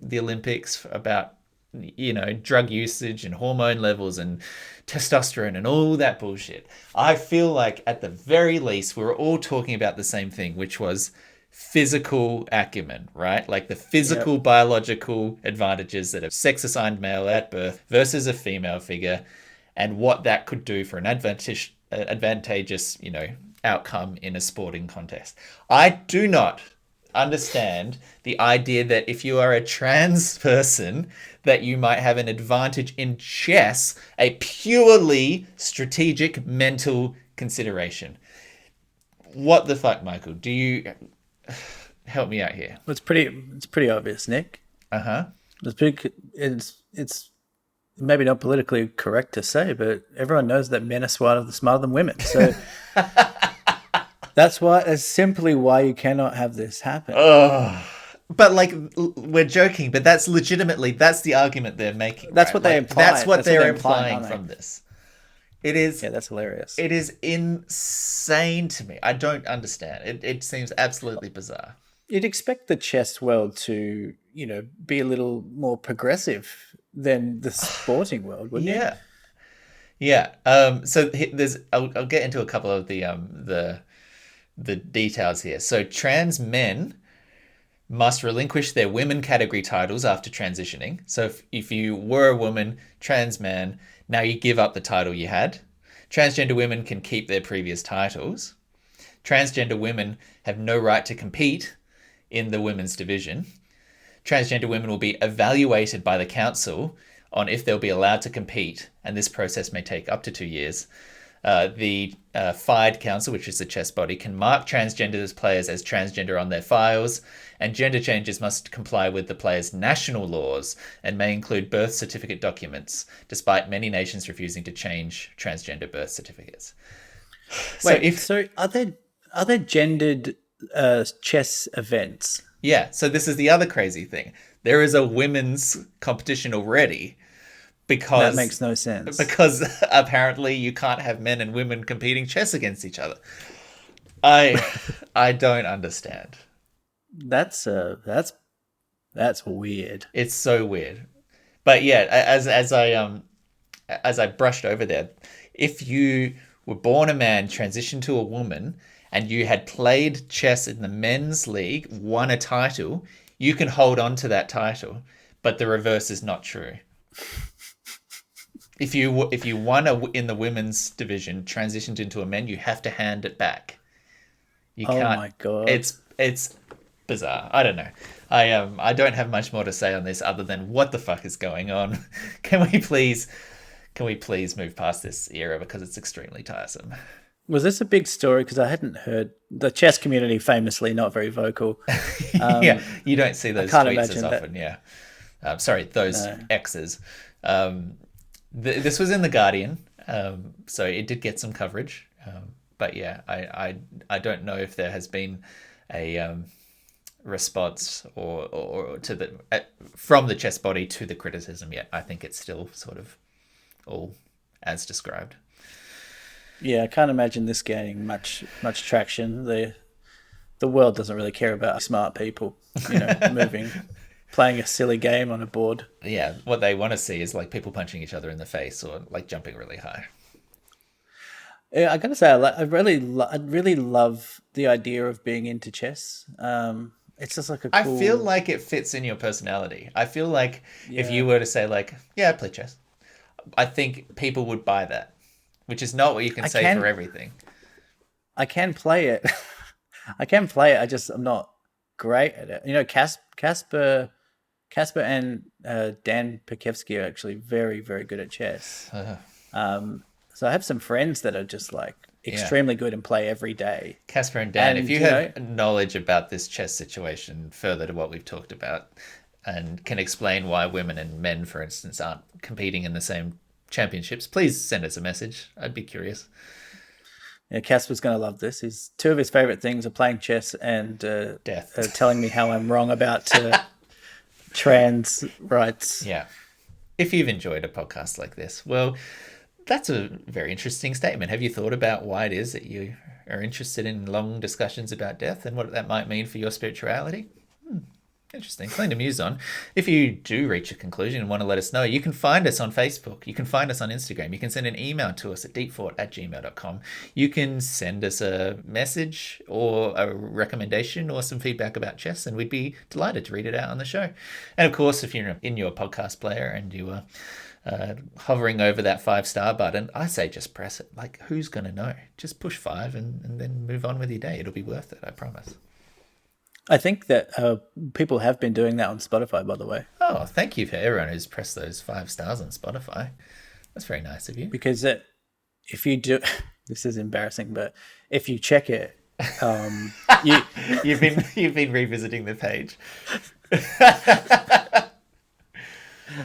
A: the Olympics, about drug usage and hormone levels and testosterone and all that bullshit, I feel like at the very least we were all talking about the same thing, which was physical acumen, right? Like the physical biological advantages that a sex assigned male at birth versus a female figure, and what that could do for an advantageous outcome in a sporting contest. I do not understand the idea that if you are a trans person that you might have an advantage in chess, a purely strategic mental consideration. What the fuck, Michael? Do you help me out here?
B: Well, it's pretty obvious, Nick. It's maybe not politically correct to say, but everyone knows that men are smarter than women. So that's simply why you cannot have this happen.
A: But like, we're joking, but that's the argument they're making.
B: That's what they imply.
A: That's what they're implying from this. It is.
B: Yeah, that's hilarious.
A: It is insane to me. I don't understand. It seems absolutely bizarre.
B: You'd expect the chess world to, be a little more progressive than the sporting world, wouldn't you?
A: Yeah. So I'll get into a couple of the details here. So trans men must relinquish their women category titles after transitioning. So if you were a woman, trans man, now you give up the title you had. Transgender women can keep their previous titles. Transgender women have no right to compete in the women's division. Transgender women will be evaluated by the council on if they'll be allowed to compete, and this process may take up to 2 years. The FIDE Council, which is the chess body, can mark transgender players as transgender on their files, and gender changes must comply with the player's national laws and may include birth certificate documents, despite many nations refusing to change transgender birth certificates.
B: So are there gendered chess events?
A: Yeah, so this is the other crazy thing. There is a women's competition already. Because
B: that makes no sense.
A: Because apparently you can't have men and women competing chess against each other. I don't understand.
B: That's weird.
A: It's so weird. But yeah, as I brushed over there, if you were born a man, transitioned to a woman, and you had played chess in the men's league, won a title, you can hold on to that title. But the reverse is not true. If you won in the women's division, transitioned into a men, you have to hand it back. You can't.
B: Oh my god!
A: It's bizarre. I don't know. I don't have much more to say on this other than what the fuck is going on. Can we please move past this era because it's extremely tiresome.
B: Was this a big story? Because I hadn't heard the chess community famously not very vocal.
A: Yeah, you don't see those tweets as often. That. Yeah, sorry, those X's. This was in the Guardian, so it did get some coverage. But yeah, I don't know if there has been a response or to the from the chess body to the criticism yet. I think it's still sort of all as described.
B: Yeah, I can't imagine this gaining much traction. The world doesn't really care about smart people, playing a silly game on a board.
A: Yeah, what they want to see is like people punching each other in the face or like jumping really high.
B: Yeah, I gotta say, I really love the idea of being into chess. It's just like a cool.
A: I feel like it fits in your personality. I feel like if
B: Yeah.
A: you were to say like, yeah, I play chess, I think people would buy that, which is not what you can say for everything.
B: I can play it. I can play it. I'm not great at it. Casper and Dan Pekevsky are actually very, very good at chess. So I have some friends that are just like extremely good and play every day.
A: Casper and Dan, if you have knowledge about this chess situation further to what we've talked about and can explain why women and men, for instance, aren't competing in the same championships, please send us a message. I'd be curious.
B: Yeah, Casper's going to love this. Two of his favorite things are playing chess and
A: death.
B: Telling me how I'm wrong about trans rights.
A: Yeah. If you've enjoyed a podcast like this, well, that's a very interesting statement. Have you thought about why it is that you are interested in long discussions about death and what that might mean for your spirituality? Interesting. Something to muse on. If you do reach a conclusion and want to let us know, you can find us on Facebook. You can find us on Instagram. You can send an email to us at deepfort@gmail.com. You can send us a message or a recommendation or some feedback about chess, and we'd be delighted to read it out on the show. And of course, if you're in your podcast player and you are hovering over that 5-star button, I say just press it. Like, who's going to know? Just push 5 and then move on with your day. It'll be worth it, I promise.
B: I think that people have been doing that on Spotify, by the way.
A: Oh, thank you for everyone who's pressed those 5 stars on Spotify. That's very nice of you.
B: Because if you do, this is embarrassing, but if you check it,
A: you've been revisiting the page.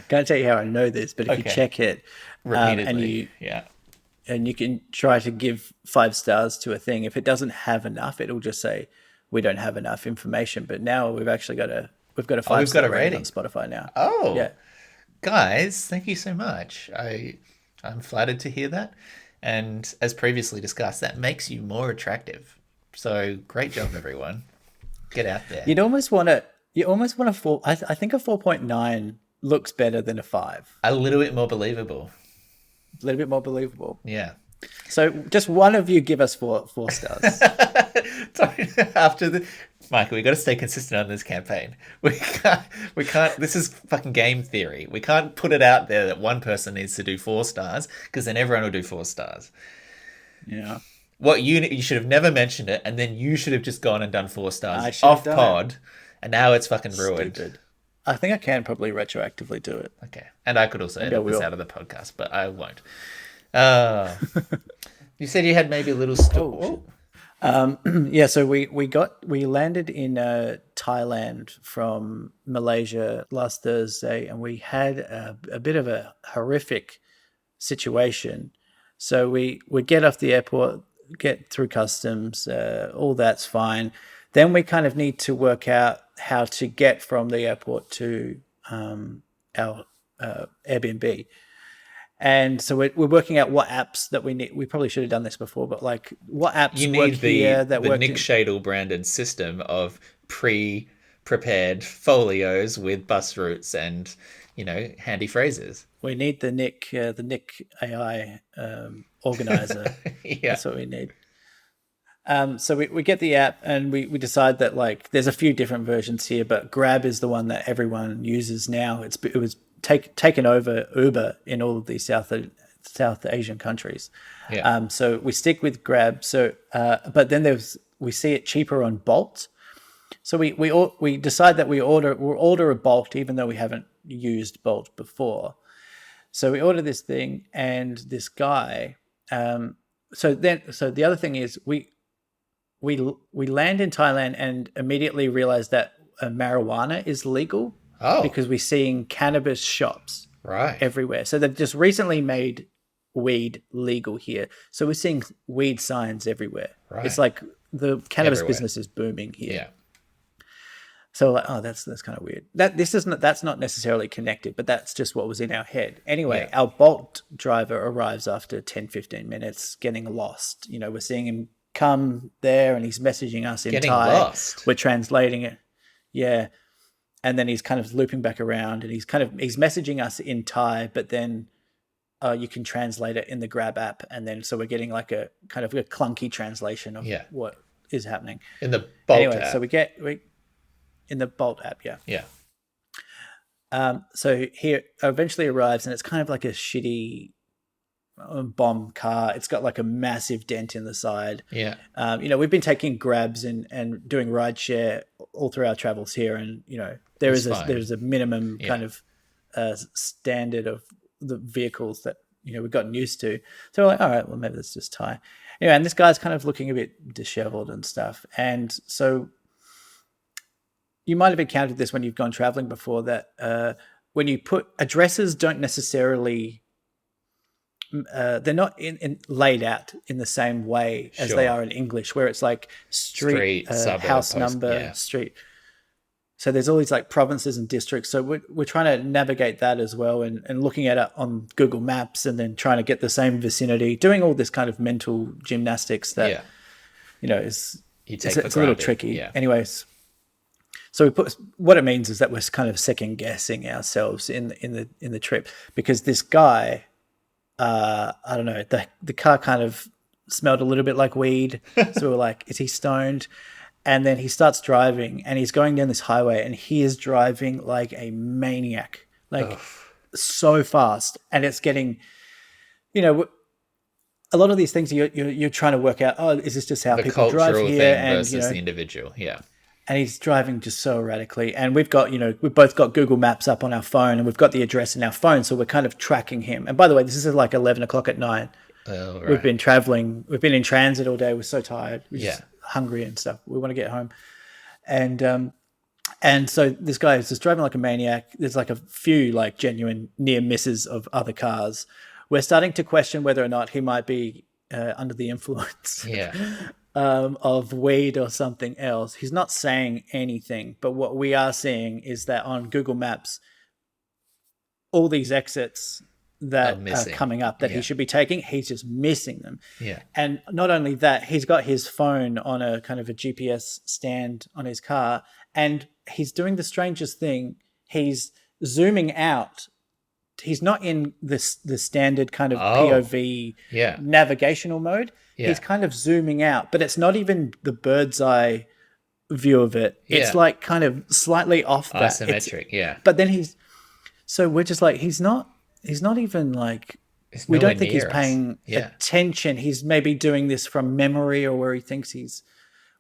B: Can't tell you how I know this, but if you check it
A: repeatedly,
B: and you can try to give 5 stars to a thing, if it doesn't have enough, it'll just say we don't have enough information. But now we've actually got a 5-star rating on Spotify now.
A: Oh, yeah, guys, thank you so much. I'm flattered to hear that, and as previously discussed, that makes you more attractive. So great job, everyone. Get out there.
B: You almost want to fall. I think a 4.9 looks better than a 5.
A: A little bit more believable.
B: A little bit more believable.
A: Yeah.
B: So just one of you give us 4 stars.
A: Michael, we got to stay consistent on this campaign. We can't. This is fucking game theory. We can't put it out there that one person needs to do 4 stars because then everyone will do 4 stars.
B: Yeah.
A: What you should have never mentioned it, and then you should have just gone and done 4 stars off pod, and now it's fucking ruined.
B: Stupid. I think I can probably retroactively do it.
A: Okay, and I could also edit this out of the podcast, but I won't. You said you had maybe a little story.
B: Yeah, so we landed in Thailand from Malaysia last Thursday, and we had a bit of a horrific situation. So we get off the airport, get through customs, all that's fine. Then we kind of need to work out how to get from the airport to our Airbnb. And so we're working out what apps that we need. We probably should have done this before, but like what apps
A: you
B: work
A: need
B: here that work.
A: The Nick Shadle branded system of pre-prepared folios with bus routes and handy phrases.
B: We need the Nick AI organizer.
A: Yeah,
B: that's what we need. So we get the app and we decide that like there's a few different versions here, but Grab is the one that everyone uses now. It was taken over Uber in all of these South Asian countries.
A: Yeah.
B: So we stick with Grab. So but then we see it cheaper on Bolt. So we decide that we'll order a Bolt even though we haven't used Bolt before. So we order this thing and this guy. So the other thing is we land in Thailand and immediately realize that marijuana is legal.
A: Oh.
B: Because we're seeing cannabis shops everywhere. So they've just recently made weed legal here. So we're seeing weed signs everywhere. Right. It's like the cannabis business is booming here. So we're like, oh, that's kind of weird. That's not necessarily connected, but that's just what was in our head. Anyway,
A: Yeah.
B: our Bolt driver arrives after 10, 15 minutes, getting lost. We're seeing him come there, and he's messaging us in
A: Getting
B: Thai.
A: lost.
B: We're translating it. Yeah. And then he's kind of looping back around, and he's messaging us in Thai, but then you can translate it in the Grab app, and then so we're getting like a kind of a clunky translation of what is happening
A: in the Bolt app.
B: So we in the Bolt app, yeah.
A: Yeah.
B: So here eventually arrives, and it's kind of like a shitty bomb car. It's got like a massive dent in the side.
A: Yeah.
B: We've been taking Grabs and doing rideshare all through our travels here, and there's a minimum kind of standard of the vehicles that we've gotten used to. So we're like, all right, well, maybe that's just Thai. And this guy's kind of looking a bit disheveled and stuff. And so you might have encountered this when you've gone traveling before, that when you put addresses, don't necessarily they're not laid out in the same way as they are in English, where it's like street suburb, house number, street. So there's all these like provinces and districts. So we're trying to navigate that as well, and looking at it on Google Maps, and then trying to get the same vicinity, doing all this kind of mental gymnastics that it's a little tricky. Yeah. Anyways, so what it means is that we're kind of second guessing ourselves in the trip, because this guy, I don't know, the car kind of smelled a little bit like weed. So we're like, is he stoned? And then he starts driving, and he's going down this highway, and he is driving like a maniac, like so fast. And it's getting, a lot of these things you're trying to work out, oh, is this just how
A: the
B: people drive here?
A: Thing versus the individual, yeah.
B: And he's driving just so erratically. And we've got, we've both got Google Maps up on our phone, and we've got the address in our phone. So we're kind of tracking him. And by the way, this is like 11 o'clock at night.
A: Oh, right.
B: We've been traveling. We've been in transit all day. We're so tired. We're just hungry and stuff. We want to get home. And so this guy is just driving like a maniac. There's like a few like genuine near misses of other cars. We're starting to question whether or not he might be under the influence.
A: Yeah.
B: Of weed or something else. He's not saying anything, but what we are seeing is that on Google Maps, all these exits that are coming up that he should be taking, he's just missing them.
A: Yeah.
B: And not only that, he's got his phone on a kind of a GPS stand on his car, and he's doing the strangest thing. He's zooming out. He's not in the standard kind of POV navigational mode. Yeah. He's kind of zooming out, but it's not even the bird's eye view of it. Yeah. It's like kind of slightly off that.
A: Isometric,
B: But then so we're just like, he's not even like, we don't think he's paying attention. He's maybe doing this from memory, or where he thinks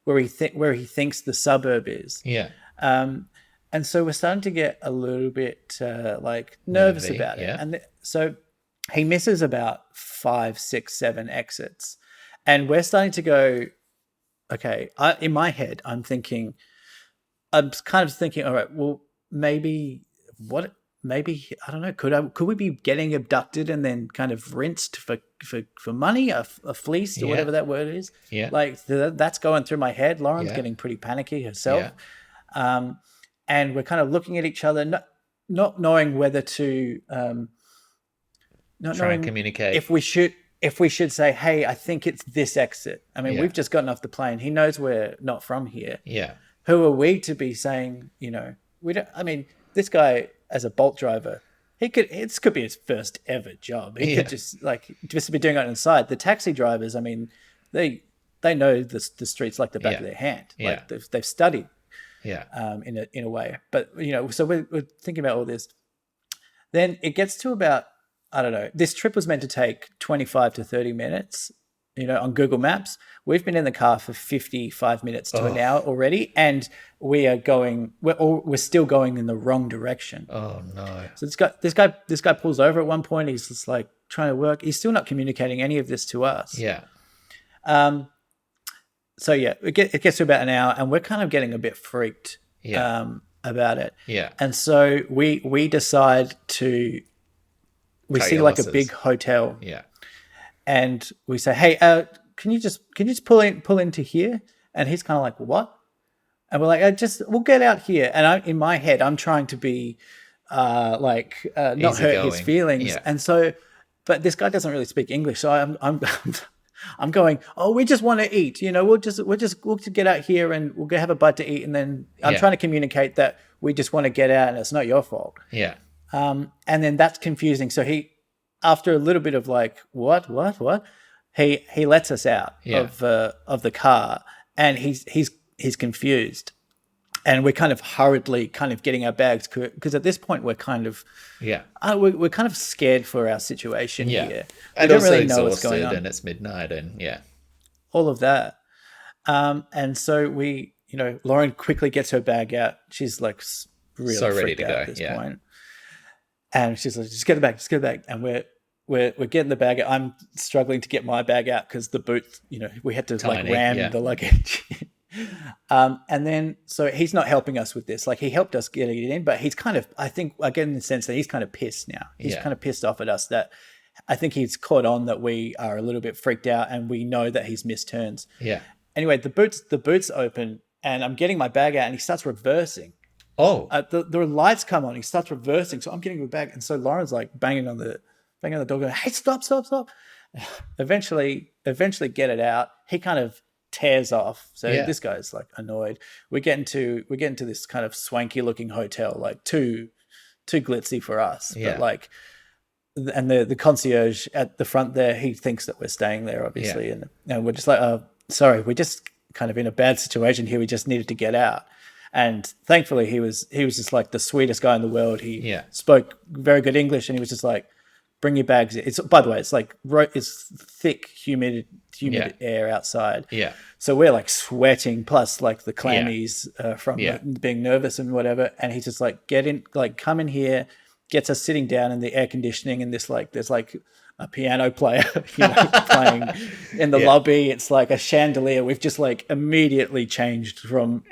B: where he thinks the suburb is.
A: Yeah.
B: And so we're starting to get a little bit like nervous about it. And so he misses about 5, 6, 7 exits. And we're starting to go, okay, in my head, I'm kind of thinking, all right, well, maybe, I don't know, could we be getting abducted and then kind of rinsed for money, a fleeced, or whatever that word is?
A: Yeah.
B: Like that's going through my head. Lauren's getting pretty panicky herself. Yeah. And we're kind of looking at each other, not knowing whether to,
A: try and communicate.
B: If we should say, hey, I think it's this exit. I mean, we've just gotten off the plane. He knows we're not from here.
A: Yeah.
B: Who are we to be saying, we don't, I mean, this guy as a Bolt driver, it could be his first ever job. He could just be doing it on the side. The taxi drivers, I mean, they know the streets like the back of their hand. Like they've studied. Yeah. In a way. But, so we're thinking about all this. Then it gets to about, I don't know, this trip was meant to take 25 to 30 minutes, on Google Maps. We've been in the car for 55 minutes to an hour already, and we're still going in the wrong direction.
A: Oh no.
B: So this guy pulls over at one point. He's just like trying to work. He's still not communicating any of this to us.
A: Yeah.
B: So it gets to about an hour, and we're kind of getting a bit freaked about it.
A: Yeah.
B: And so we decide to, we see like a big hotel.
A: Yeah.
B: And we say, hey, can you just pull into here? And he's kind of like, what? And we're like, we'll get out here. And in my head, I'm trying to be not hurt his
A: Easygoing.
B: feelings.
A: Yeah.
B: And so, but this guy doesn't really speak English. So I'm I'm going, oh, we just want to eat. We'll get out here and we'll go have a bite to eat. And then I'm
A: Yeah.
B: trying to communicate that we just want to get out and it's not your fault.
A: Yeah.
B: And then that's confusing. So after a little bit of like, what, he lets us out of the car, and he's confused, and we're kind of hurriedly kind of getting our bags, because at this point we're kind of we're kind of scared for our situation here. We
A: And
B: don't
A: also
B: really know what's going on,
A: and it's midnight, and
B: all of that. And so Lauren quickly gets her bag out. She's like really
A: so ready
B: freaked
A: to
B: out
A: go.
B: at this point. And she's like, just get the bag. And we're getting the bag out. I'm struggling to get my bag out because the boot, we had to
A: Tiny,
B: ram the luggage. And then, so he's not helping us with this. Like, he helped us getting it in, but he's kind of, I think, I get in the sense that he's kind of pissed now. He's kind of pissed off at us, that I think he's caught on that we are a little bit freaked out, and we know that he's missed turns.
A: Yeah.
B: Anyway, the boot's open, and I'm getting my bag out, and he starts reversing.
A: Oh.
B: The lights come on. He starts reversing, so I'm getting my bag, and so Lauren's like banging on the door, going, "Hey, stop!" Eventually get it out. He kind of tears off. So this guy's like annoyed. We get into this kind of swanky looking hotel, like too glitzy for us.
A: Yeah.
B: But like, and the concierge at the front there, he thinks that we're staying there, obviously, and we're just like, oh, sorry, we're just kind of in a bad situation here. We just needed to get out. And thankfully, he was just like the sweetest guy in the world. He spoke very good English, and he was just like, "Bring your bags." It's, by the way, it's like it's thick, humid air outside.
A: Yeah.
B: So we're like sweating, plus like the clammies from being nervous and whatever. And he's just like, come in here, gets us sitting down in the air conditioning, and there's like a piano player, playing in the lobby. It's like a chandelier. We've just like immediately changed from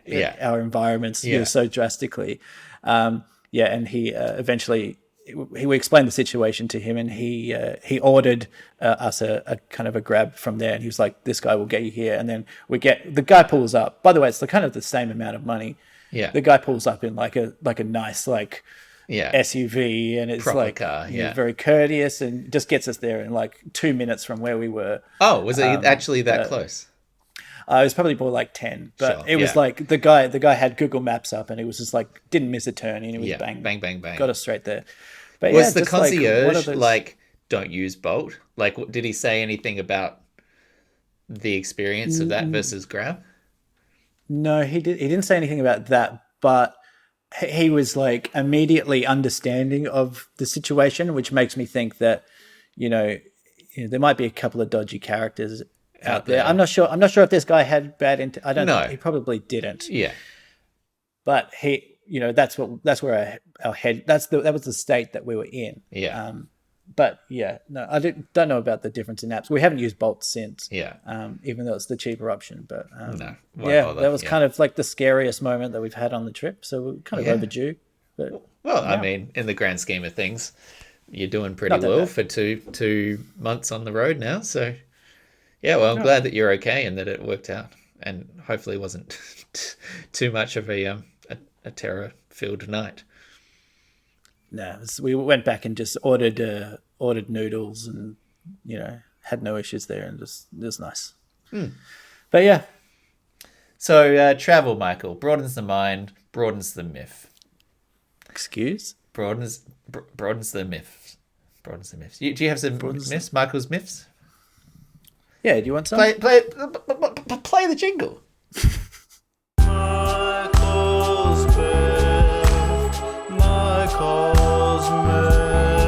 B: our environments so drastically. And he eventually, we explained the situation to him, and he ordered us a kind of a grab from there, and he was like, "This guy will get you here." And then the guy pulls up. By the way, it's kind of the same amount of money.
A: Yeah.
B: The guy pulls up in like a nice SUV, and it's
A: proper
B: like
A: car,
B: very courteous, and just gets us there in like 2 minutes from where we were.
A: Oh, was it actually that close?
B: It was probably more like 10, but it was like the guy had Google Maps up, and it was just like didn't miss a turn, and it was bang, got us straight there. But
A: was the concierge
B: like
A: don't use Bolt? Like, did he say anything about the experience of that versus Grab?
B: No, he didn't say anything about that, but he was like immediately understanding of the situation, which makes me think that there might be a couple of dodgy characters out there. I'm not sure if this guy had bad I don't know. He probably didn't.
A: Yeah.
B: But he, that's where our head, that was the state that we were in.
A: Yeah.
B: But no, I don't know about the difference in apps. We haven't used Bolt since.
A: Yeah.
B: Even though it's the cheaper option, but
A: no,
B: that was kind of like the scariest moment that we've had on the trip. So we're kind of overdue. But
A: I mean, in the grand scheme of things, you're doing pretty well for two months on the road now. So I'm glad that you're okay and that it worked out, and hopefully it wasn't too much of a terror-filled night.
B: No, we went back and just ordered noodles, and had no issues there, and it was nice. But
A: so travel, Michael, broadens the mind, broadens the myth.
B: Excuse?
A: Broadens the myth. Broadens the myths. Do you have some myths? Michael's myths?
B: Yeah. Do you want some?
A: Play the jingle.
B: Michael's myth,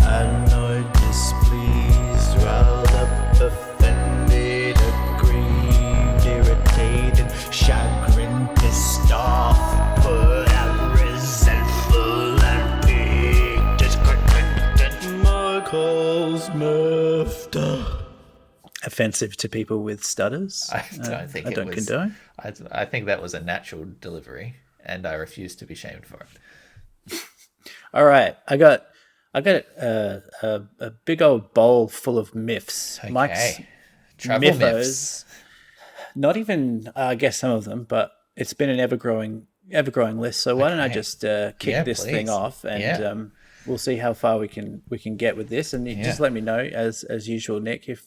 B: annoyed, displeased, riled up, offended, aggrieved, irritated, chagrined, pissed off, put out, resentful, and piqued, discontented. Michael's myth. Offensive to people with stutters?
A: I don't
B: condone.
A: I think that was a natural delivery, and I refuse to be shamed for it.
B: All right, I got a big old bowl full of myths.
A: Okay.
B: Mike's
A: Travel myths.
B: Not even, I guess, some of them, but it's been an ever growing list. So why don't I
A: Okay.
B: just kick
A: Yeah,
B: this thing
A: please.
B: off, and
A: Yeah.
B: we'll see how far we can get with this. And you just
A: Yeah.
B: let me know, as usual, Nick, if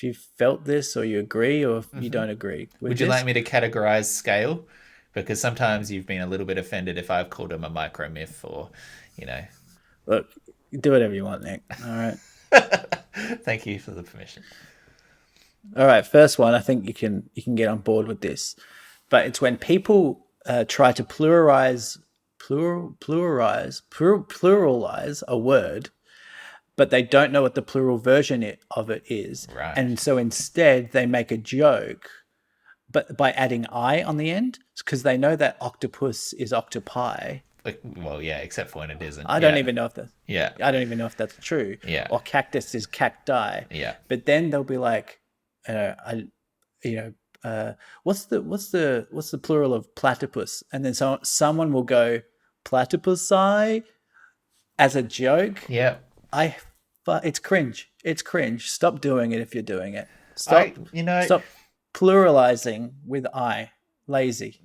B: you felt this, or you agree, or if you don't agree with
A: Would you
B: this.
A: like me to categorize scale? Because sometimes you've been a little bit offended if I've called them a micro myth or, you know.
B: Look, do whatever you want, Nick. All right.
A: Thank you for the permission.
B: All right, first one. I think you can get on board with this, but it's when people try to pluralize a word, but they don't know what the plural version of it is,
A: Right.
B: and so instead they make a joke, but by adding "I" on the end, because they know that octopus is octopi.
A: Like, well, yeah, except for when it isn't.
B: I don't
A: Yeah.
B: even know if that's
A: Yeah.
B: I don't even know if that's true.
A: Yeah.
B: Or cactus is cacti.
A: Yeah.
B: But then they'll be like, I, you know, what's the plural of platypus? And then someone will go platypusi as a joke.
A: Yeah.
B: I, but it's cringe. It's cringe. Stop doing it if you're doing it.
A: I,
B: Stop.
A: you know,
B: Stop pluralizing with I. Lazy.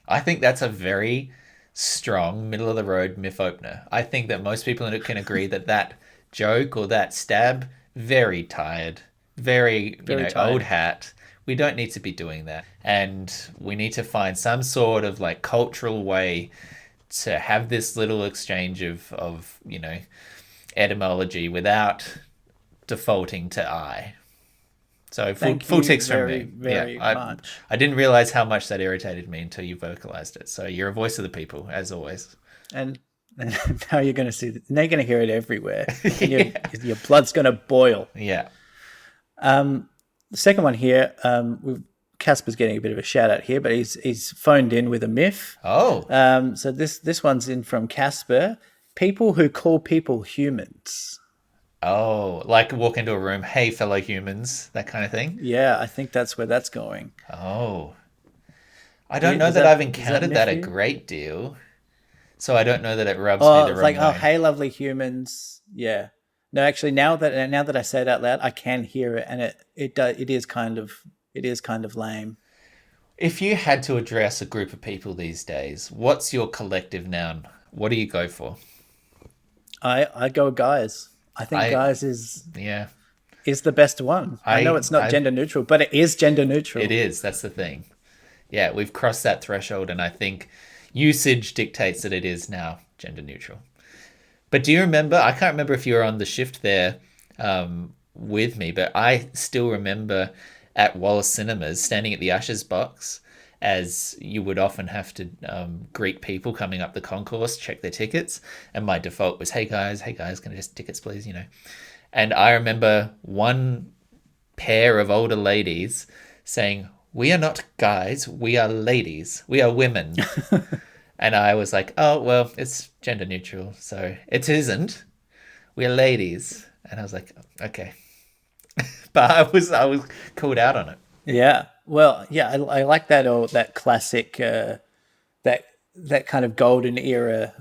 A: I think that's a very strong middle of the road myth opener. I think that most people can agree that that joke or that stab, very tired, very,
B: Very
A: old
B: tired.
A: hat. We don't need to be doing that. And we need to find some sort of like cultural way to have this little exchange of etymology without defaulting to I. So
B: Thank
A: full
B: you
A: ticks from
B: very,
A: me. Yeah,
B: very
A: I
B: much.
A: I didn't realize how much that irritated me until you vocalized it. So you're a voice of the people, as always.
B: And now you're going to see. Now you're going to hear it everywhere, and your
A: Yeah.
B: your blood's going to boil.
A: Yeah.
B: The second one here, Casper's getting a bit of a shout out here, but he's phoned in with a myth.
A: Oh.
B: So this one's in from Casper. People who call people humans.
A: Oh, like walk into a room, hey fellow humans, that kind of thing.
B: Yeah, I think that's where that's going.
A: Oh. I don't know
B: Does
A: that I've
B: does that
A: encountered
B: myth
A: that a
B: you?
A: great deal. So I don't know that it rubs me
B: Oh,
A: the
B: it's
A: wrong
B: like, oh,
A: way.
B: hey, lovely humans. Yeah. No, actually, now that I say it out loud, I can hear it, and it is kind of lame.
A: If you had to address a group of people these days, what's your collective noun? What do you go for?
B: I go guys. I think
A: I
B: guys is
A: yeah.
B: the best one. I know
A: I
B: it's not
A: I
B: gender neutral, but it is gender
A: it
B: neutral.
A: is. That's the thing. Yeah, we've crossed that threshold, and I think usage dictates that it is now gender neutral. But do you remember? I can't remember if you were on the shift there with me, but I still remember at Wallace Cinemas standing at the ushers box, as you would often have to greet people coming up the concourse, check their tickets, and my default was, hey guys, can I just tickets, please? And I remember one pair of older ladies saying, "We are not guys, we are ladies, we are women." And I was like, "Oh, well, it's gender neutral, so it isn't. We're ladies." And I was like, "Okay." But I was called out on it.
B: Yeah. Well, yeah, I like that, or that classic that kind of golden era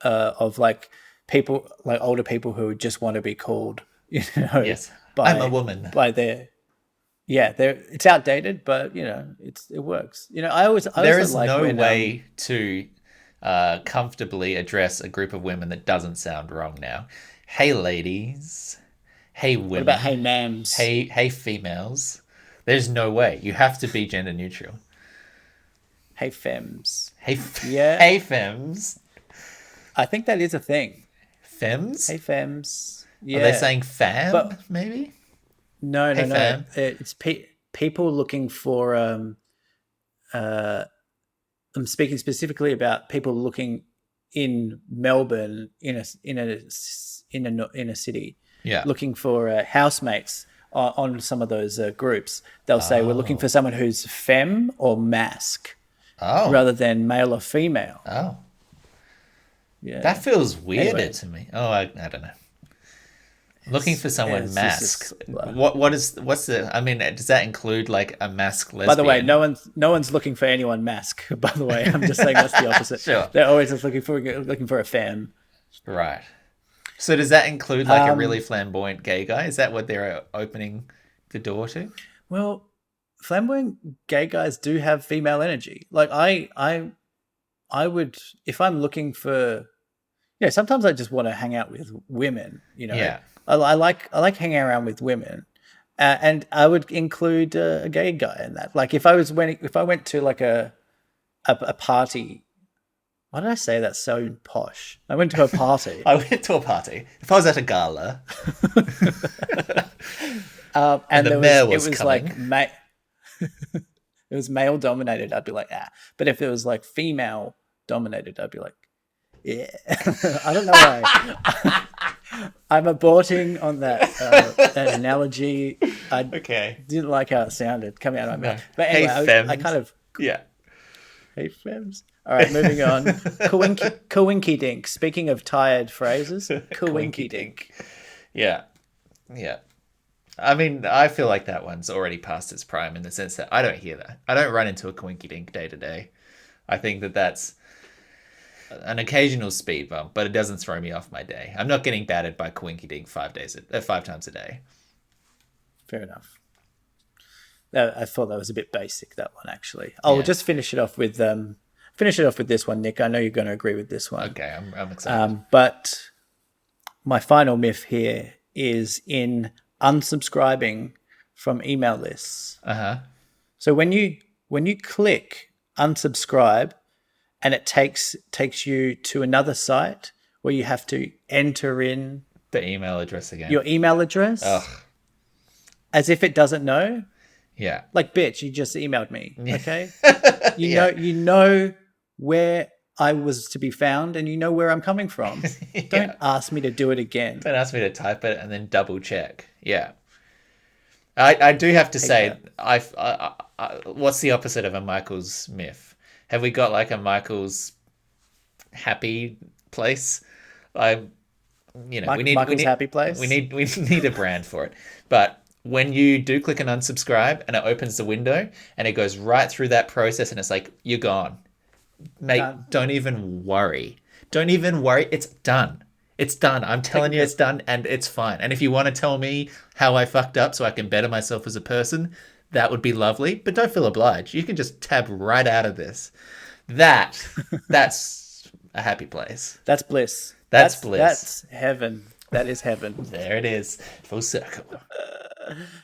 B: of like people, like older people who just want to be called,
A: Yes. I'm a
B: by
A: woman.
B: their, yeah, it's outdated, but it works. I
A: There
B: also
A: is
B: like
A: no
B: when
A: way to comfortably address a group of women that doesn't sound wrong now. Hey ladies. Hey
B: what about hey
A: women.
B: ma'ams,
A: Hey females. There's no way. You have to be gender neutral.
B: hey femmes.
A: Hey
B: Yeah,
A: hey femmes.
B: I think that is a thing.
A: Femmes?
B: Hey femmes.
A: Are they
B: Yeah,
A: saying fam,
B: but
A: maybe?
B: no,
A: Hey
B: no, no.
A: fam.
B: It's people looking for. Uh, I'm speaking specifically about people looking in Melbourne, in a city,
A: Yeah.
B: looking for housemates on some of those groups. They'll say we're looking for
A: Oh.
B: someone who's femme or mask
A: Oh.
B: rather than male or female.
A: Oh. That
B: Yeah.
A: feels weirder
B: Anyway,
A: to me. Oh, I don't know. Looking for someone
B: it's just
A: mask.
B: blah.
A: What's the? I mean, does that include like a mask
B: By the way,
A: lesbian?
B: no one's looking for anyone mask. By the way, I'm just saying that's the opposite.
A: Sure.
B: They're always just looking for a femme.
A: Right. So does that include like a really
B: Um,
A: flamboyant gay guy? Is that what they're opening the door to?
B: well, flamboyant gay guys do have female energy. Like I would, if I'm looking for, sometimes I just want to hang out with women.
A: Yeah.
B: I like hanging around with women, and I would include a gay guy in that. Like if I went to like a party. Why did I say that so posh? I went to a party.
A: I went to a party. If I was at a gala
B: And
A: the mayor was
B: it was
A: coming.
B: like it was male dominated, I'd be like, ah. But if it was like female dominated, I'd be like, yeah. I don't know why. I'm aborting on that analogy. I didn't like how it sounded coming out of my mouth. But anyway,
A: Hey,
B: I kind of
A: yeah.
B: Hey, femmes. All right, moving on. Kawinky dink. Speaking of tired phrases, kawinky dink.
A: Yeah. Yeah. I mean, I feel like that one's already past its prime in the sense that I don't hear that. I don't run into a coinky dink day to day. I think that that's an occasional speed bump, but it doesn't throw me off my day. I'm not getting battered by coinky dink 5 times a day.
B: Fair enough. I thought that was a bit basic, that one, actually. I'll just finish it off with this one, Nick. I know you're going to agree with this one.
A: Okay, I'm excited.
B: But my final myth here is in unsubscribing from email lists. So when you click unsubscribe and it takes you to another site where you have to enter in
A: the email address again.
B: Your email address.
A: Ugh.
B: As if it doesn't know.
A: Yeah.
B: Like, bitch, you just emailed me. Okay. You know where I was to be found and you know where I'm coming from. Don't ask me to do it again.
A: Don't ask me to type it and then double check. Yeah. I do have to say, I what's the opposite of a Michael's myth? Have we got like a Michael's happy place? We need
B: happy place.
A: We need a brand for it. But when you do click an unsubscribe and it opens the window and it goes right through that process and it's like, you're gone. Mate, don't even worry. Don't even worry. It's done. It's done. I'm telling you it's done and it's fine. And if you want to tell me how I fucked up so I can better myself as a person, that would be lovely. But don't feel obliged. You can just tab right out of this. That's a happy place.
B: That's bliss.
A: That's bliss.
B: That's heaven. That is heaven.
A: There it is. Full circle.